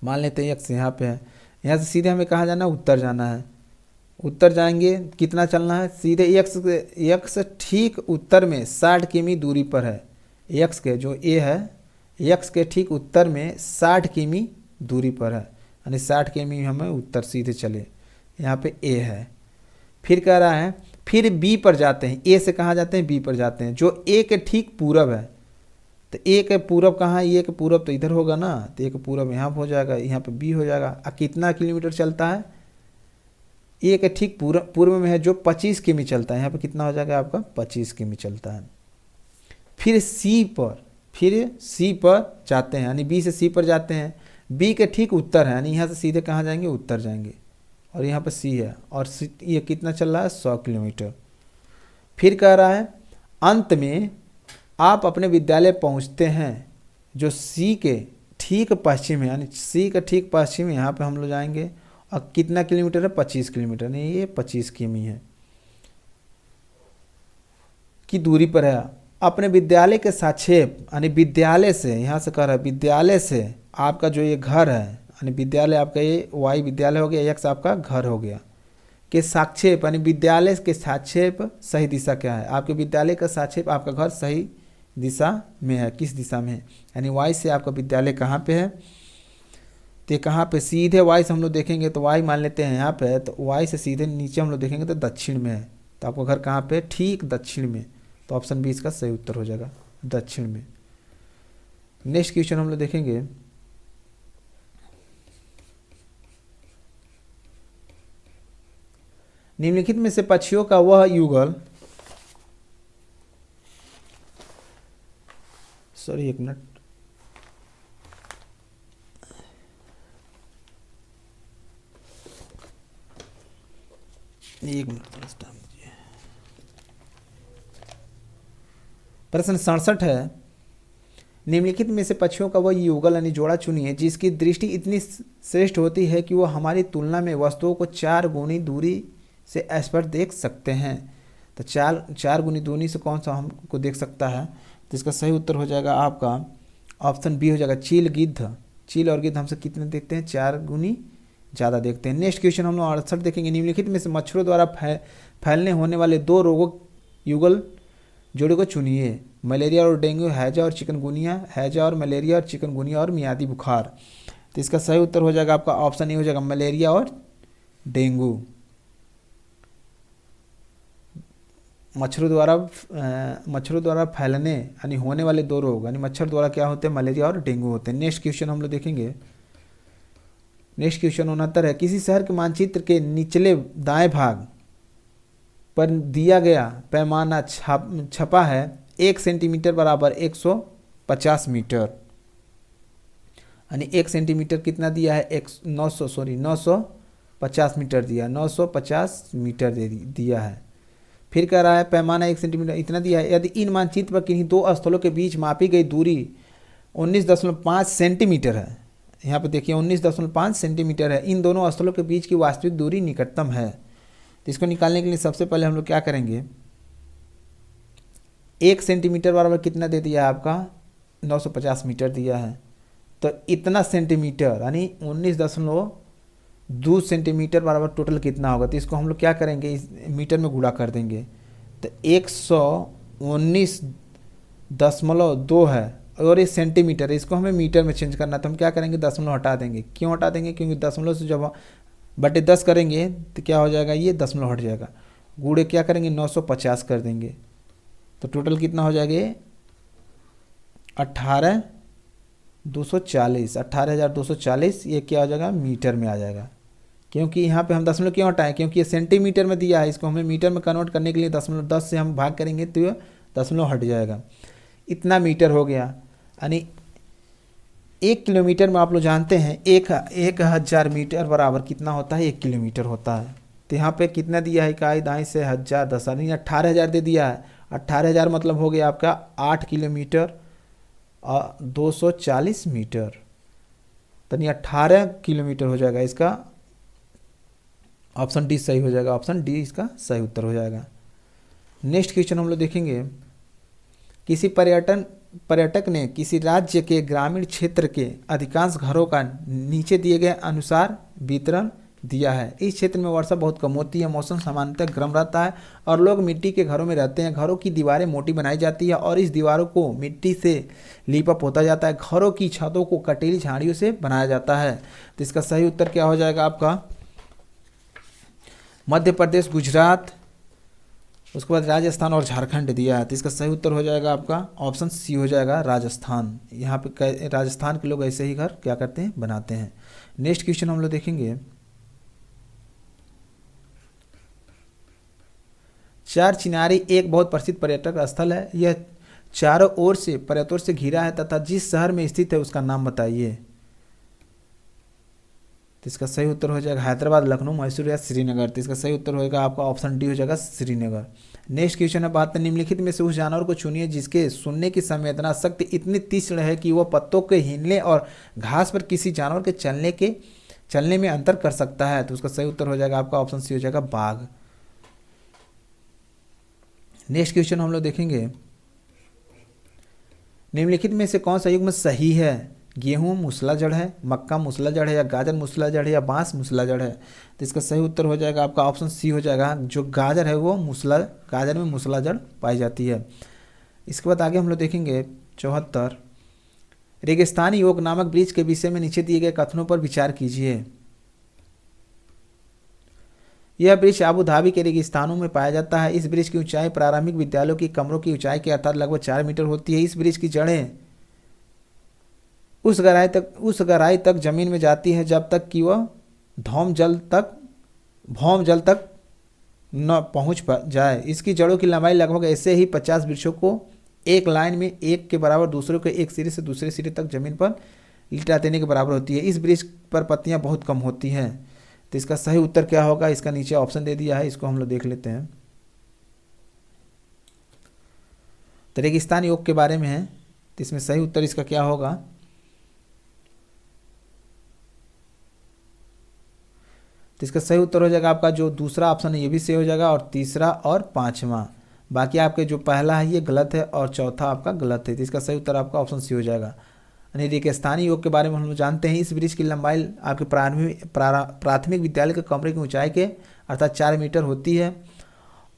मान लेते हैं x यहाँ पे है, यहाँ से सीधे हमें कहाँ जाना है? उत्तर जाना है। उत्तर जाएंगे, कितना चलना है? सीधे x ठीक उत्तर में 60 किमी दूरी पर है। x के जो a है, x के ठीक उत्तर में 60 किमी दूरी पर है, यानी 60 किमी हमें उत्तर सीधे चले। यहाँ पे a है। फिर कह रहा है फिर b पर जाते हैं। a से कहाँ जाते हैं? b पर जाते हैं, जो a के ठीक पूरब है। तो a के पूरब कहाँ है? a के पूरब तो इधर होगा ना, तो a के पूरब यहाँ हो जाएगा, यहाँ पे b हो जाएगा। कितना किलोमीटर चलता है? a के ठीक पूर्व में है जो 25 किमी चलता है। यहाँ पे कितना हो जाएगा आपका? 25 किमी चलता है। फिर c पर जाते हैं, यानी b से c पर जाते हैं। b के ठीक उत्तर है, यानी यहाँ से सीधे कहाँ जाएंगे? उत्तर जाएंगे, और यहाँ पर c है, और ये कितना चल रहा है? 100 किलोमीटर। फिर कह रहा है अंत में आप अपने विद्यालय पहुँचते हैं, जो c के ठीक पश्चिम है, यानी c का ठीक पश्चिम, यहाँ पे हम लोग जाएंगे। और कितना किलोमीटर है? 25 किलोमीटर, नहीं ये 25 किमी है की दूरी पर है। अपने विद्यालय के साक्षेप, यानी विद्यालय से, यहाँ से कह रहा है विद्यालय से आपका जो ये घर है, यानी विद्यालय आपका ये y विद्यालय हो गया, x आपका घर हो गया, के साक्षेप, यानी विद्यालय के साक्षेप सही दिशा क्या है? आपके विद्यालय का साक्षेप, आपका घर सही दिशा में है। किस दिशा में है? यानी y से आपका विद्यालय कहाँ पे है? तो कहाँ पे? सीधे y से हम लोग देखेंगे तो y मान लेते हैं यहाँ पे है, तो y से सीधे नीचे हम लोग देखेंगे तो दक्षिण में है। तो आपका घर कहाँ पे? ठीक दक्षिण में। तो ऑप्शन बी इसका सही उत्तर हो जाएगा, दक्षिण में। नेक्स्ट क्वेश्चन हम लोग देखेंगे, निम्नलिखित में से पक्षियों का वह युगल, सॉरी 1 मिनट, प्रश्न 67 है, निम्नलिखित में से पक्षियों का वह युगल यानी जोड़ा चुनिए जिसकी दृष्टि इतनी श्रेष्ठ होती है कि वह हमारी तुलना में वस्तुओं को 4 गुनी दूरी से स्पष्ट देख सकते हैं। तो 4 गुनी दूरी से कौन सा हमको देख सकता है? तो इसका सही उत्तर हो जाएगा आपका ऑप्शन बी हो जाएगा चील गिद्ध। चील और गिद्ध हमसे कितने देखते हैं, 4 गुनी ज़्यादा देखते हैं। नेक्स्ट क्वेश्चन हम लोग 68 देखेंगे। निम्नलिखित में से मच्छरों द्वारा फैलने होने वाले 2 रोगों युगल जोड़े को चुनिए। मलेरिया और डेंगू, हैजा और चिकनगुनिया, हैजा और मलेरिया और चिकनगुनिया और मियादी बुखार। तो इसका सही उत्तर हो जाएगा आपका ऑप्शन ए हो जाएगा मलेरिया और डेंगू। मच्छरों द्वारा फैलने यानी होने वाले 2 रोग यानी मच्छर द्वारा क्या होते हैं, मलेरिया और डेंगू होते हैं। नेक्स्ट क्वेश्चन हम लोग देखेंगे। नेक्स्ट क्वेश्चन 69 है। किसी शहर के मानचित्र के निचले दाएं भाग पर दिया गया पैमाना छपा है 1 सेंटीमीटर बराबर 150 मीटर, यानी 1 सेंटीमीटर कितना दिया है, 950 मीटर दिया, 950 मीटर दिया है। फिर कह रहा है पैमाना 1 सेंटीमीटर इतना दिया है। यदि इन मानचित्र पर किन्हीं 2 स्थलों के बीच मापी गई दूरी 19.5 सेंटीमीटर है, यहाँ पे देखिए 19.5 सेंटीमीटर है, इन दोनों स्थलों के बीच की वास्तविक दूरी निकटतम है। तो इसको निकालने के लिए सबसे पहले हम लोग क्या करेंगे, 1 सेंटीमीटर बराबर कितना दे दिया है आपका, 950 मीटर दिया है। तो इतना सेंटीमीटर यानी 19.2 सेंटीमीटर बराबर टोटल कितना होगा, तो इसको हम लोग क्या करेंगे, इस मीटर में गुणा कर देंगे। तो 119.2 है और ये सेंटीमीटर है, इसको हमें मीटर में चेंज करना है। तो हम क्या करेंगे, दशमलव हटा देंगे। क्यों हटा देंगे, क्योंकि दशमलव से जब बटे 10 करेंगे तो क्या हो जाएगा, ये दशमलव हट जाएगा। गुणे क्या करेंगे, 950 कर देंगे। तो टोटल कितना हो जाएगा, 18,240 ये क्या हो जाएगा, मीटर में आ जाएगा। क्योंकि यहाँ पे हम दशमलव क्यों हटाएं, क्योंकि ये सेंटीमीटर में दिया है, इसको हमें मीटर में कन्वर्ट करने के लिए 10 से हम भाग करेंगे तो ये दशमलव हट जाएगा। इतना मीटर हो गया, यानी 1 किलोमीटर में आप लोग जानते हैं 1,000 मीटर बराबर कितना होता है, 1 किलोमीटर होता है। तो यहाँ पे कितना दिया है, इकाई दाएं से 1000 10 यानी 18,000 दे दिया है। 18,000 मतलब हो गया आपका 8 किलोमीटर और 240 मीटर, तो 18 किलोमीटर हो जाएगा। इसका ऑप्शन डी सही हो जाएगा, ऑप्शन डी इसका सही उत्तर हो जाएगा। नेक्स्ट क्वेश्चन हम लोग देखेंगे। किसी पर्यटक ने किसी राज्य के ग्रामीण क्षेत्र के अधिकांश घरों का नीचे दिए गए अनुसार वितरण दिया है। इस क्षेत्र में वर्षा बहुत कम होती है, मौसम सामान्यतः गर्म रहता है और लोग मिट्टी के घरों में रहते हैं। घरों की दीवारें मोटी बनाई जाती है और इस दीवारों को मिट्टी से लीपअप होता जाता है। घरों की छतों को कटीली झाड़ियों से बनाया जाता है। तो इसका सही उत्तर क्या हो जाएगा आपका, मध्य प्रदेश, गुजरात, उसके बाद राजस्थान और झारखंड दिया है। तो इसका सही उत्तर हो जाएगा आपका ऑप्शन सी हो जाएगा, राजस्थान। यहाँ पे राजस्थान के लोग ऐसे ही घर क्या करते हैं, बनाते हैं। नेक्स्ट क्वेश्चन हम लोग देखेंगे। चार चिनारी एक बहुत प्रसिद्ध पर्यटक स्थल है। यह चारों ओर से पर्यटकों से घिरा है तथा जिस शहर में स्थित है उसका नाम बताइए। तो इसका सही उत्तर हो जाएगा हैदराबाद, लखनऊ, मैसूर या श्रीनगर। तो इसका सही उत्तर होगा आपका ऑप्शन डी हो जाएगा, श्रीनगर। नेक्स्ट क्वेश्चन है, बात निम्नलिखित में से उस जानवर को चुनिए जिसके सुनने की संवेदना शक्ति इतनी तीक्ष्ण है कि वह पत्तों के हिलने और घास पर किसी जानवर के चलने में अंतर कर सकता है। तो उसका सही उत्तर हो जाएगा आपका ऑप्शन सी हो जाएगा, बाघ। नेक्स्ट क्वेश्चन हम लोग देखेंगे। निम्नलिखित में से कौन सा युग्म सही है, गेहूं मूसला जड़ है, मक्का मूसला जड़ है या गाजर मूसला जड़ है या बांस मूसला जड़ है। तो इसका सही उत्तर हो जाएगा आपका ऑप्शन सी हो जाएगा, जो गाजर है वो गाजर में मूसला जड़ पाई जाती है। इसके बाद आगे हम लोग देखेंगे 74, रेगिस्तानी योग नामक वृक्ष के विषय में नीचे दिए गए कथनों पर विचार कीजिए। यह वृक्ष आबू धाबी के रेगिस्तानों में पाया जाता है। इस वृक्ष की ऊंचाई प्रारंभिक विद्यालयों की कमरों की ऊंचाई के अर्थात लगभग 4 मीटर होती है। इस वृक्ष की जड़ें उस गहराई तक जमीन में जाती है जब तक कि वह भौम जल तक न पहुंच जाए। इसकी जड़ों की लंबाई लगभग ऐसे ही 50 वृक्षों को एक लाइन में एक के बराबर दूसरे को एक सिरे से दूसरे सिरे तक जमीन पर लिटा देने के बराबर होती है। इस वृक्ष पर पत्तियां बहुत कम होती हैं। तो इसका सही उत्तर क्या होगा, इसका नीचे ऑप्शन दे दिया है, इसको हम लोग देख लेते हैं। तो रेगिस्तान योग के बारे में है, तो इसमें सही उत्तर इसका क्या होगा, तो इसका सही उत्तर हो जाएगा आपका जो दूसरा ऑप्शन है ये भी सही हो जाएगा और तीसरा और पांचवा बाकी आपके जो पहला है ये गलत है और चौथा आपका गलत है, तो इसका सही उत्तर आपका ऑप्शन सी हो जाएगा। यानी रेगिस्तानी योग के बारे में हम लोग जानते हैं। इस ब्रिज की लंबाई आपके प्राथमिक विद्यालय के कमरे की ऊंचाई के अर्थात 4 मीटर होती है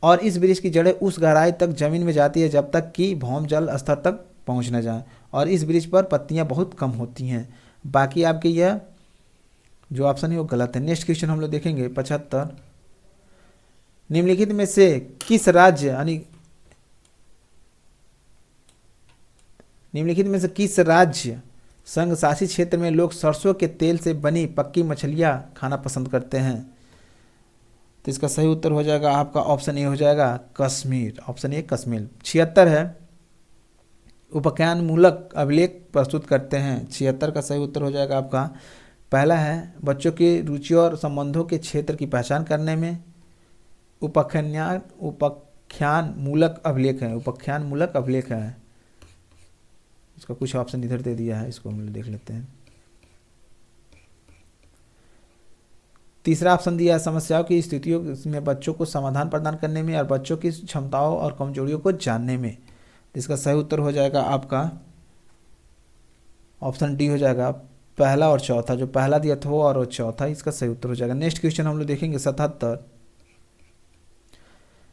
और इस ब्रिज की जड़ें उस गहराई तक जमीन में जाती है जब तक कि भौम जल स्तर तक पहुंच न जाए और इस ब्रिज पर पत्तियां बहुत कम होती हैं। बाकी आपके यह जो ऑप्शन है वो गलत है। नेक्स्ट क्वेश्चन हम लोग देखेंगे 75। निम्नलिखित में से किस राज्य यानी निम्नलिखित में से किस राज्य संघ शासित क्षेत्र में लोग सरसों के तेल से बनी पक्की मछलियां खाना पसंद करते हैं? तो इसका सही उत्तर हो जाएगा आपका ऑप्शन ए हो जाएगा कश्मीर। Option A Kashmir. 76 है उपाख्यान मूलक अभिलेख प्रस्तुत करते हैं। 76 का सही उत्तर हो जाएगा आपका पहला है बच्चों की रुचि और संबंधों के क्षेत्र की पहचान करने में। उपाख्यान मूलक अभिलेख है। उपाख्यान मूलक अभिलेख है। इसका कुछ ऑप्शन इधर दे दिया है, इसको हम लोग देख लेते हैं। तीसरा ऑप्शन दिया है समस्याओं की स्थितियों में बच्चों को समाधान प्रदान करने में और बच्चों की क्षमताओं और कमजोरियों को जानने में। इसका सही उत्तर हो जाएगा आपका ऑप्शन डी हो जाएगा पहला और चौथा। जो पहला दिया था वो और चौथा, इसका सही उत्तर हो जाएगा। नेक्स्ट क्वेश्चन हम लोग देखेंगे 77।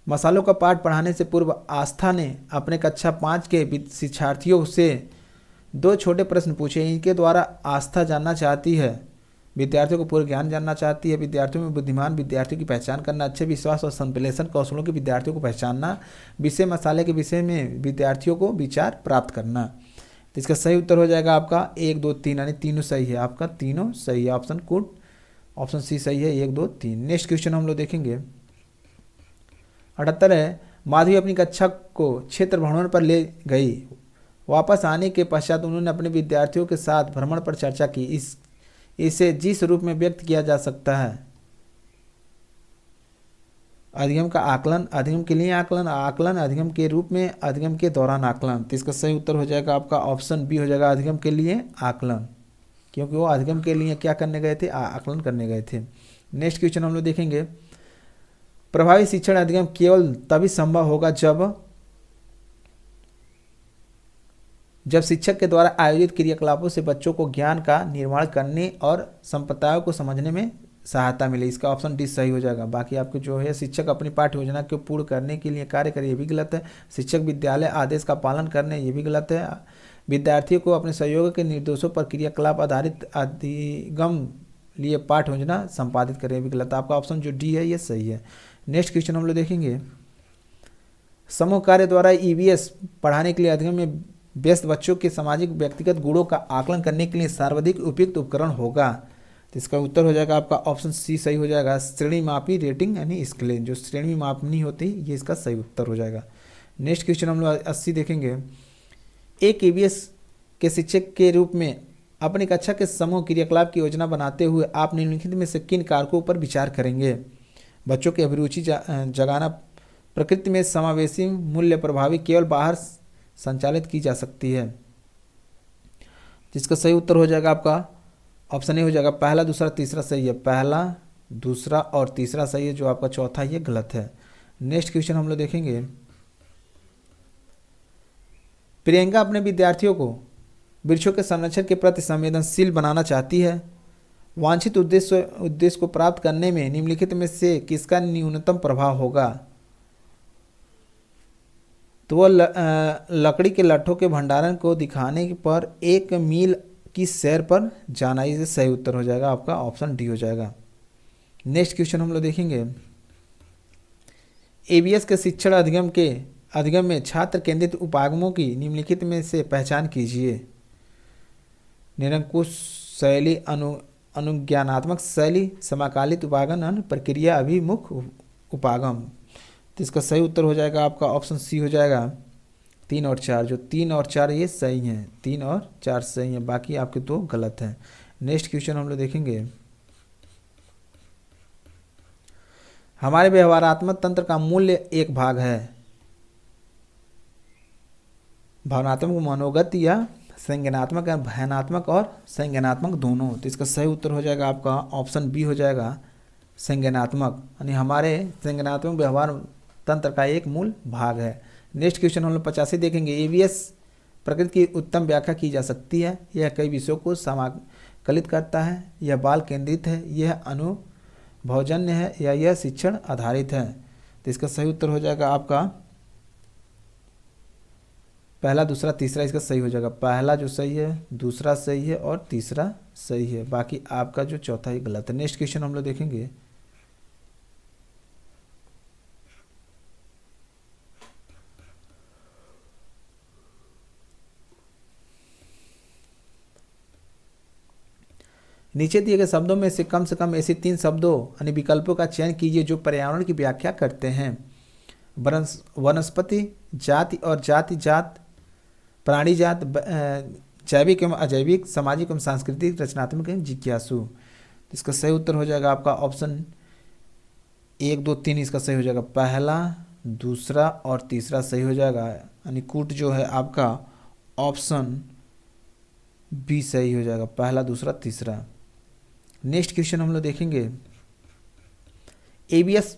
मसालों का पाठ पढ़ाने से पूर्व आस्था ने अपने कक्षा 5 के शिक्षार्थियों से 2 छोटे प्रश्न पूछे। इनके द्वारा आस्था जानना चाहती है, विद्यार्थियों को पूर्ण ज्ञान जानना चाहती है, विद्यार्थियों में बुद्धिमान विद्यार्थियों की पहचान करना, अच्छे विश्वास और संश्लेषण कौशलों के विद्यार्थियों को पहचानना, विषय मसाले के विषय में विद्यार्थियों को विचार प्राप्त करना। तो इसका सही उत्तर हो जाएगा आपका 1 2 3 यानी तीनों सही है। आपका तीनों सही है। ऑप्शन गुड, ऑप्शन सी सही है 1 2 3। नेक्स्ट क्वेश्चन हम लोग देखेंगे 78 है माधवी अपनी कक्षा को क्षेत्र भ्रमण पर ले गई। वापस आने के पश्चात उन्होंने अपने विद्यार्थियों के साथ भ्रमण पर चर्चा की। इसे जिस रूप में व्यक्त किया जा सकता है अधिगम का आकलन, अधिगम के लिए आकलन, आकलन अधिगम के रूप में, अधिगम के दौरान आकलन। तो इसका सही उत्तर हो जाएगा आपका ऑप्शन बी हो जाएगा अधिगम के लिए आकलन, क्योंकि वो अधिगम के लिए क्या करने गए थे? आकलन करने गए थे। नेक्स्ट क्वेश्चन हम लोग देखेंगे प्रभावी शिक्षण अधिगम केवल तभी संभव होगा जब शिक्षक के द्वारा आयोजित क्रियाकलापों से बच्चों को ज्ञान का निर्माण करने और संप्रदायों को समझने में सहायता मिले। इसका ऑप्शन डी सही हो जाएगा। बाकी आपके जो है शिक्षक अपनी पाठ्य योजना को पूर्ण करने के लिए कार्य करे, ये भी गलत है। शिक्षक विद्यालय आदेश का पालन करने, ये भी गलत है। विद्यार्थियों को अपने सहयोग के निर्देशों पर क्रियाकलाप आधारित अधिगम लिए पाठ्य योजना संपादित करें, ये भी गलत है। आपका ऑप्शन जो डी है ये सही है। नेक्स्ट क्वेश्चन हम लोग देखेंगे समूह कार्य द्वारा ईवीएस पढ़ाने के लिए अधिगम में व्यस्त बच्चों के सामाजिक व्यक्तिगत गुणों का आकलन करने के लिए सर्वाधिक उपयुक्त उपकरण होगा। तो इसका उत्तर हो जाएगा आपका ऑप्शन सी सही हो जाएगा श्रेणी मापी रेटिंग यानी स्केल, जो श्रेणी मापनी होती है ये इसका सही उत्तर हो जाएगा। नेक्स्ट क्वेश्चन हम लोग 80 देखेंगे एक ईवीएस के शिक्षक के रूप में अपनी कक्षा के समूह क्रियाकलाप की योजना बनाते हुए आप निम्नलिखित में से किन कारकों पर विचार करेंगे? बच्चों की अभिरुचि जगाना, प्रकृति में समावेशी मूल्य प्रभावी केवल बाहर संचालित की जा सकती है। जिसका सही उत्तर हो जाएगा आपका ऑप्शन ए हो जाएगा पहला दूसरा तीसरा सही है। पहला दूसरा और तीसरा सही है, जो आपका चौथा ये गलत है। नेक्स्ट क्वेश्चन हम लोग देखेंगे प्रियंका अपने विद्यार्थियों को वृक्षों के संरक्षण के प्रति संवेदनशील बनाना चाहती है। वांछित उद्देश्य को प्राप्त करने में निम्नलिखित में से किसका न्यूनतम प्रभाव होगा? तो वह लकड़ी के लट्ठों के भंडारण को दिखाने पर 1 मील की सैर पर जाना, इसे सही उत्तर हो जाएगा आपका ऑप्शन डी हो जाएगा। नेक्स्ट क्वेश्चन हम लोग देखेंगे एबीएस के शिक्षण अधिगम में छात्र केंद्रित उपागमों की निम्नलिखित में से पहचान कीजिए। निरंकुश शैली, अनुज्ञानात्मक शैली, समाकालित उपागम, प्रक्रिया अभिमुख उपागम। तो इसका सही उत्तर हो जाएगा आपका ऑप्शन सी हो जाएगा 3 और 4। जो 3 और 4 ये सही हैं, 3 और 4 सही हैं, बाकी आपके 2 गलत हैं। नेक्स्ट क्वेश्चन हम लोग देखेंगे हमारे व्यवहारात्मक तंत्र का मूल्य एक भाग है भावनात्मक, मनोगत या संज्ञानात्मक या भयानात्मक और संज्ञानात्मक दोनों। तो इसका सही उत्तर हो जाएगा आपका ऑप्शन बी हो जाएगा संज्ञानात्मक, यानी हमारे संज्ञानात्मक व्यवहार तंत्र का एक मूल भाग है। नेक्स्ट क्वेश्चन हम लोग 85 देखेंगे। ईवीएस प्रकृति की उत्तम व्याख्या की जा सकती है। यह कई विषयों को समाकलित करता है। यह बाल केंद्रित है। यह अनुभवजन्य है या यह शिक्षण आधारित है। तो इसका सही उत्तर हो जाएगा आपका पहला, दूसरा, तीसरा। इसका सही हो जाएगा पहला जो सही है, दूसरा सही है और तीसरा सही है। बाकी आपका जो चौथा ही गलत है। नेक्स्ट क्वेश्चन हम लोग देखेंगे। नीचे दिए गए शब्दों में से कम ऐसे 3 शब्दों यानी विकल्पों का चयन कीजिए जो पर्यावरण की व्याख्या करते हैं। वनस्पति, जाति और जाति जात, प्राणी जात, जैविक एवं अजैविक, सामाजिक एवं सांस्कृतिक, रचनात्मक एवं जिज्ञासु। इसका सही उत्तर हो जाएगा आपका ऑप्शन 1, 2, 3। इसका सही हो जाएगा पहला, दूसरा और तीसरा सही हो जाएगा। यानी कूट जो है आपका ऑप्शन बी सही हो जाएगा, पहला, दूसरा, तीसरा। नेक्स्ट क्वेश्चन हम लोग देखेंगे। ईवीएस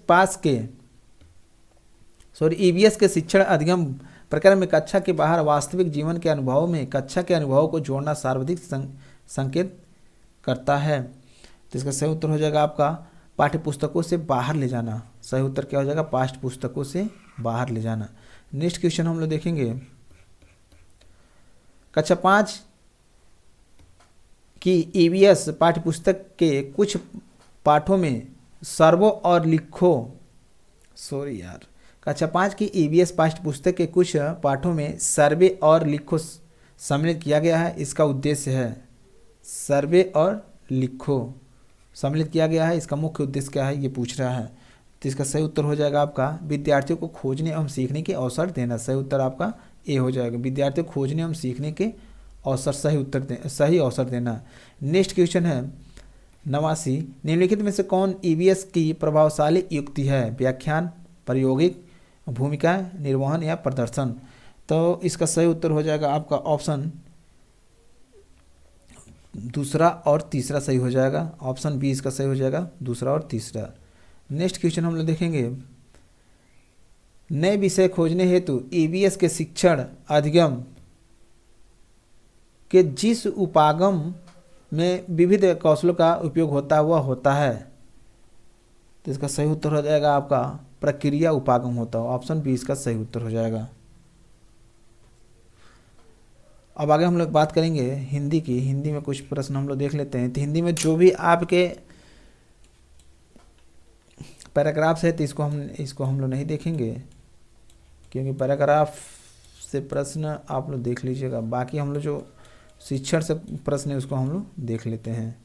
के शिक्षण अधिगम प्रकरण में कक्षा के बाहर वास्तविक जीवन के अनुभवों में कक्षा के अनुभवों को जोड़ना सर्वाधिक संकेत करता है। तो इसका सही उत्तर हो जाएगा आपका पाठ्य पुस्तकों से बाहर ले जाना। सही उत्तर क्या हो जाएगा? पाठ्य पुस्तकों से बाहर ले जाना। नेक्स्ट क्वेश्चन हम लोग देखेंगे। कक्षा 5 कि ईवीएस पाठ्यपुस्तक के कुछ पाठों में सर्वो और लिखो कक्षा 5 की ईवीएस पाठ्यपुस्तक के कुछ पाठों में सर्वे और लिखो सम्मिलित किया गया है। इसका उद्देश्य है सर्वे और लिखो सम्मिलित किया गया है। इसका मुख्य उद्देश्य क्या है ये पूछ रहा है। तो इसका सही उत्तर हो जाएगा आपका विद्यार्थियों को खोजने एवं सीखने के अवसर देना। सही उत्तर आपका ए हो जाएगा, विद्यार्थियों को खोजने एवं सीखने के अवसर, सही अवसर देना। नेक्स्ट क्वेश्चन है 89। निम्नलिखित में से कौन ईवीएस की प्रभावशाली युक्ति है? व्याख्यान, प्रायोगिक, भूमिका निर्वहन या प्रदर्शन। तो इसका सही उत्तर हो जाएगा आपका ऑप्शन दूसरा और तीसरा सही हो जाएगा। ऑप्शन बी इसका सही हो जाएगा, दूसरा और तीसरा। नेक्स्ट क्वेश्चन हम लोग देखेंगे। नए विषय खोजने हेतु ईवीएस के शिक्षण अधिगम के जिस उपागम में विविध कौशलों का उपयोग होता है तो इसका सही उत्तर हो जाएगा आपका प्रक्रिया उपागम होता है। ऑप्शन बी इसका सही उत्तर हो जाएगा। अब आगे हम लोग बात करेंगे हिंदी की। हिंदी में कुछ प्रश्न हम लोग देख लेते हैं। तो हिंदी में जो भी आपके पैराग्राफ्स है तो इसको हम लोग नहीं देखेंगे, क्योंकि पैराग्राफ से प्रश्न आप लोग देख लीजिएगा। बाकी हम लोग जो शिक्षण से प्रश्न है उसको हम लोग देख लेते हैं।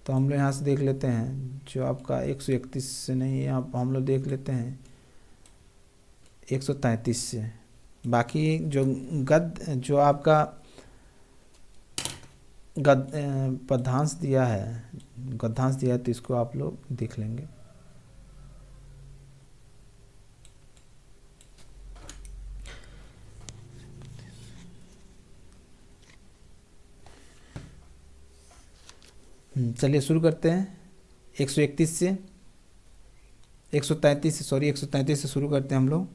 तो हम लोग यहाँ से देख लेते हैं जो आपका 131 से नहीं, यहाँ हम लोग देख लेते हैं 133 से। बाकी जो जो आपका पद्यांश दिया है, गद्यांश दिया है, तो इसको आप लोग देख लेंगे। चलिए शुरू करते हैं 131 से 133 से 133 से शुरू करते हैं हम लोग।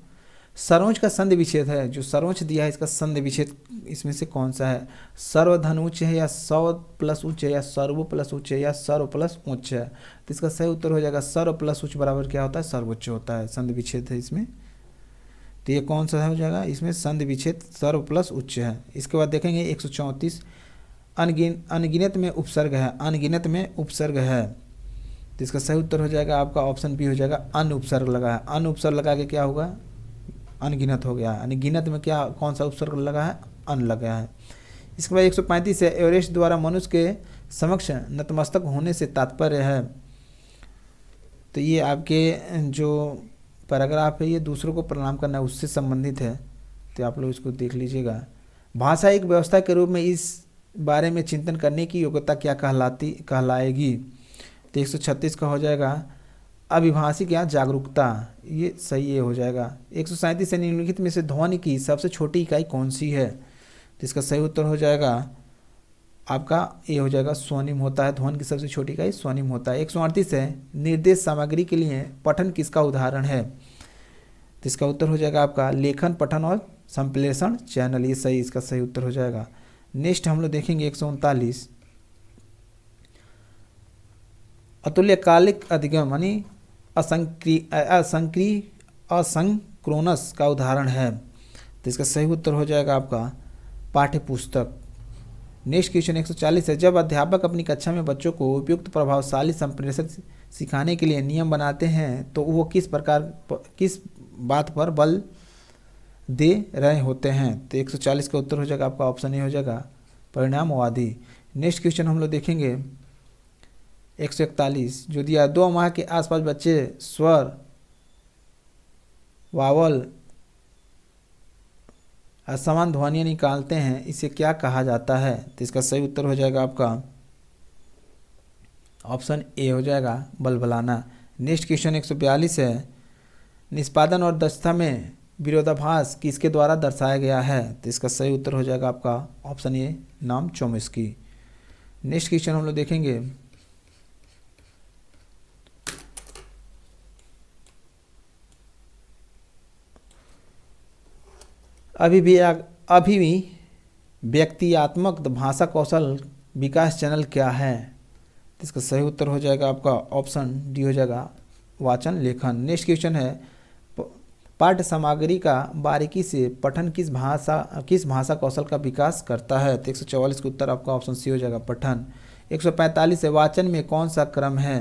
सरोंच का संधि विच्छेद है। जो सरोंच दिया है इसका संधि विच्छेद इसमें से कौन सा है? सर्वधन उच्च है या सौ प्लस उच्च है या सर्व प्लस उच्च है या सर्व प्लस उच्च है? तो इसका सही उत्तर हो जाएगा सर्व प्लस उच्च बराबर क्या होता है? सर्वोच्च होता है। संधि विच्छेद है इसमें, तो ये कौन सा हो जाएगा? इसमें संधि विच्छेद सर्व प्लस उच्च है। इसके बाद देखेंगे 134 अनगिनत में उपसर्ग है। अनगिनत में उपसर्ग है तो इसका सही उत्तर हो जाएगा आपका ऑप्शन बी हो जाएगा अन उपसर्ग लगा है। अन उपसर्ग लगा के क्या होगा? अनगिनत हो गया। यानी गिनत में क्या कौन सा उपसर्ग लगा है? अन लगा है। इसके बाद 135 है एवरेस्ट द्वारा मनुष्य के समक्ष नतमस्तक होने से तात्पर्य है। तो ये आपके जो पैराग्राफ है ये दूसरों को प्रणाम करना है उससे संबंधित है, तो आप लोग इसको देख लीजिएगा। भाषा एक व्यवस्था के रूप में इस बारे में चिंतन करने की योग्यता क्या कहलाएगी? तो 136 का हो जाएगा अभिभाषिक या जागरूकता, ये सही ये हो जाएगा। 137 से निम्नलिखित में से ध्वनि की सबसे छोटी इकाई कौन सी है? तो इसका सही उत्तर हो जाएगा आपका ये हो जाएगा स्वनिम होता है, ध्वनि की सबसे छोटी इकाई स्वनिम होता है। 138 है निर्देश सामग्री के लिए पठन किसका उदाहरण है? तो इसका उत्तर हो जाएगा आपका लेखन, पठन और संप्लेषण चैनल, ये सही इसका सही उत्तर हो जाएगा। नेक्स्ट हम लोग देखेंगे 139 अतुल्यकालिक अधिगम यानी असंक्रोनस का उदाहरण है। तो इसका सही उत्तर हो जाएगा आपका पाठ्य पुस्तक। नेक्स्ट क्वेश्चन 140 है जब अध्यापक अपनी कक्षा में बच्चों को उपयुक्त प्रभावशाली संप्रेषण सिखाने के लिए नियम बनाते हैं तो वो किस बात पर बल दे रहे होते हैं? तो 140 का उत्तर हो जाएगा आपका ऑप्शन ए हो जाएगा परिणामवादी। नेक्स्ट क्वेश्चन हम लोग देखेंगे 141 जो दिया 2 माह के आसपास बच्चे स्वर, वावल, असमान ध्वनियाँ निकालते हैं, इसे क्या कहा जाता है? तो इसका सही उत्तर हो जाएगा आपका ऑप्शन ए हो जाएगा बलबलाना। नेक्स्ट क्वेश्चन 142 है निष्पादन और दक्षता में विरोधाभास किसके द्वारा दर्शाया गया है? तो इसका सही उत्तर हो जाएगा आपका ऑप्शन ए नाम चोम्स्की। नेक्स्ट क्वेश्चन हम लोग देखेंगे अभी भी व्यक्तियात्मक भाषा कौशल विकास चैनल क्या है? तो इसका सही उत्तर हो जाएगा आपका ऑप्शन डी हो जाएगा वाचन लेखन। नेक्स्ट क्वेश्चन है पाठ्य सामग्री का बारीकी से पठन किस भाषा कौशल का विकास करता है? तो 144 का उत्तर आपका ऑप्शन सी हो जाएगा पठन। 145 है वाचन में कौन सा क्रम है?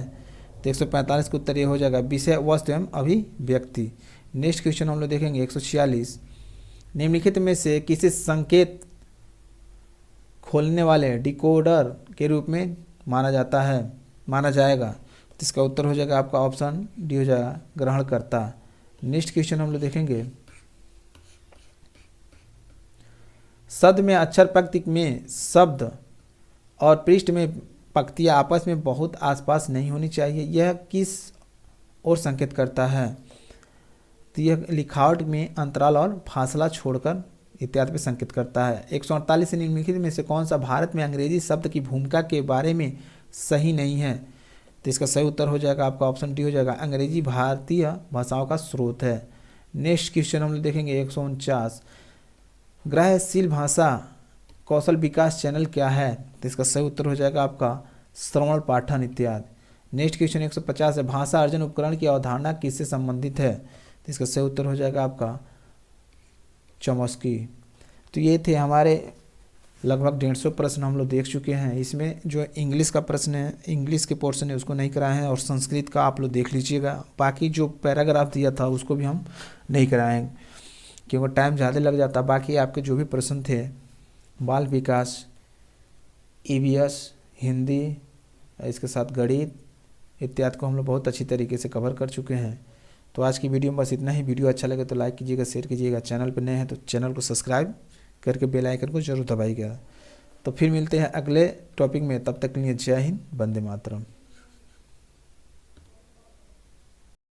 तो 145 का उत्तर ये हो जाएगा विषय, वस्तु एवं अभिव्यक्ति। नेक्स्ट क्वेश्चन हम लोग देखेंगे 146 निम्नलिखित में से किसी संकेत खोलने वाले डिकोडर के रूप में माना जाएगा? तो इसका उत्तर हो जाएगा आपका ऑप्शन डी हो जाएगा ग्रहणकर्ता। नेक्स्ट क्वेश्चन हम लोग देखेंगे शब्द में अक्षर पंक्ति में शब्द और पृष्ठ में पंक्तियाँ आपस में बहुत आसपास नहीं होनी चाहिए, यह किस ओर संकेत करता है? तो यह लिखावट में अंतराल और फासला छोड़कर इत्यादि पे संकेत करता है। 148 से निम्नलिखित में से कौन सा भारत में अंग्रेजी शब्द की भूमिका के बारे में सही नहीं है? तो इसका सही उत्तर हो जाएगा आपका ऑप्शन डी हो जाएगा अंग्रेजी भारतीय भाषाओं का स्रोत है। नेक्स्ट क्वेश्चन हम लोग देखेंगे 149 ग्रहशील भाषा कौशल विकास चैनल क्या है? तो इसका सही उत्तर हो जाएगा आपका श्रवण, पाठन इत्यादि। नेक्स्ट क्वेश्चन 150 है भाषा अर्जन उपकरण की अवधारणा किससे संबंधित है? तो इसका सही उत्तर हो जाएगा आपका चोम्स्की। तो ये थे हमारे लगभग 150 प्रश्न हम लोग देख चुके हैं। इसमें जो इंग्लिश का प्रश्न है, इंग्लिश के पोर्शन है उसको नहीं कराए हैं और संस्कृत का आप लोग देख लीजिएगा। बाकी जो पैराग्राफ दिया था उसको भी हम नहीं कराए हैं क्योंकि टाइम ज़्यादा लग जाता। बाकी आपके जो भी प्रश्न थे बाल विकास, ईवीएस, हिंदी, इसके साथ गणित इत्यादि को हम लोग बहुत अच्छी तरीके से कवर कर चुके हैं। तो आज की वीडियो में बस इतना ही। वीडियो अच्छा लगे तो लाइक कीजिएगा, शेयर कीजिएगा। चैनल पर नए हैं तो चैनल को सब्सक्राइब करके बेल आइकन को जरूर दबाइएगा। तो फिर मिलते हैं अगले टॉपिक में, तब तक के लिए जय हिंद, वंदे मातरम।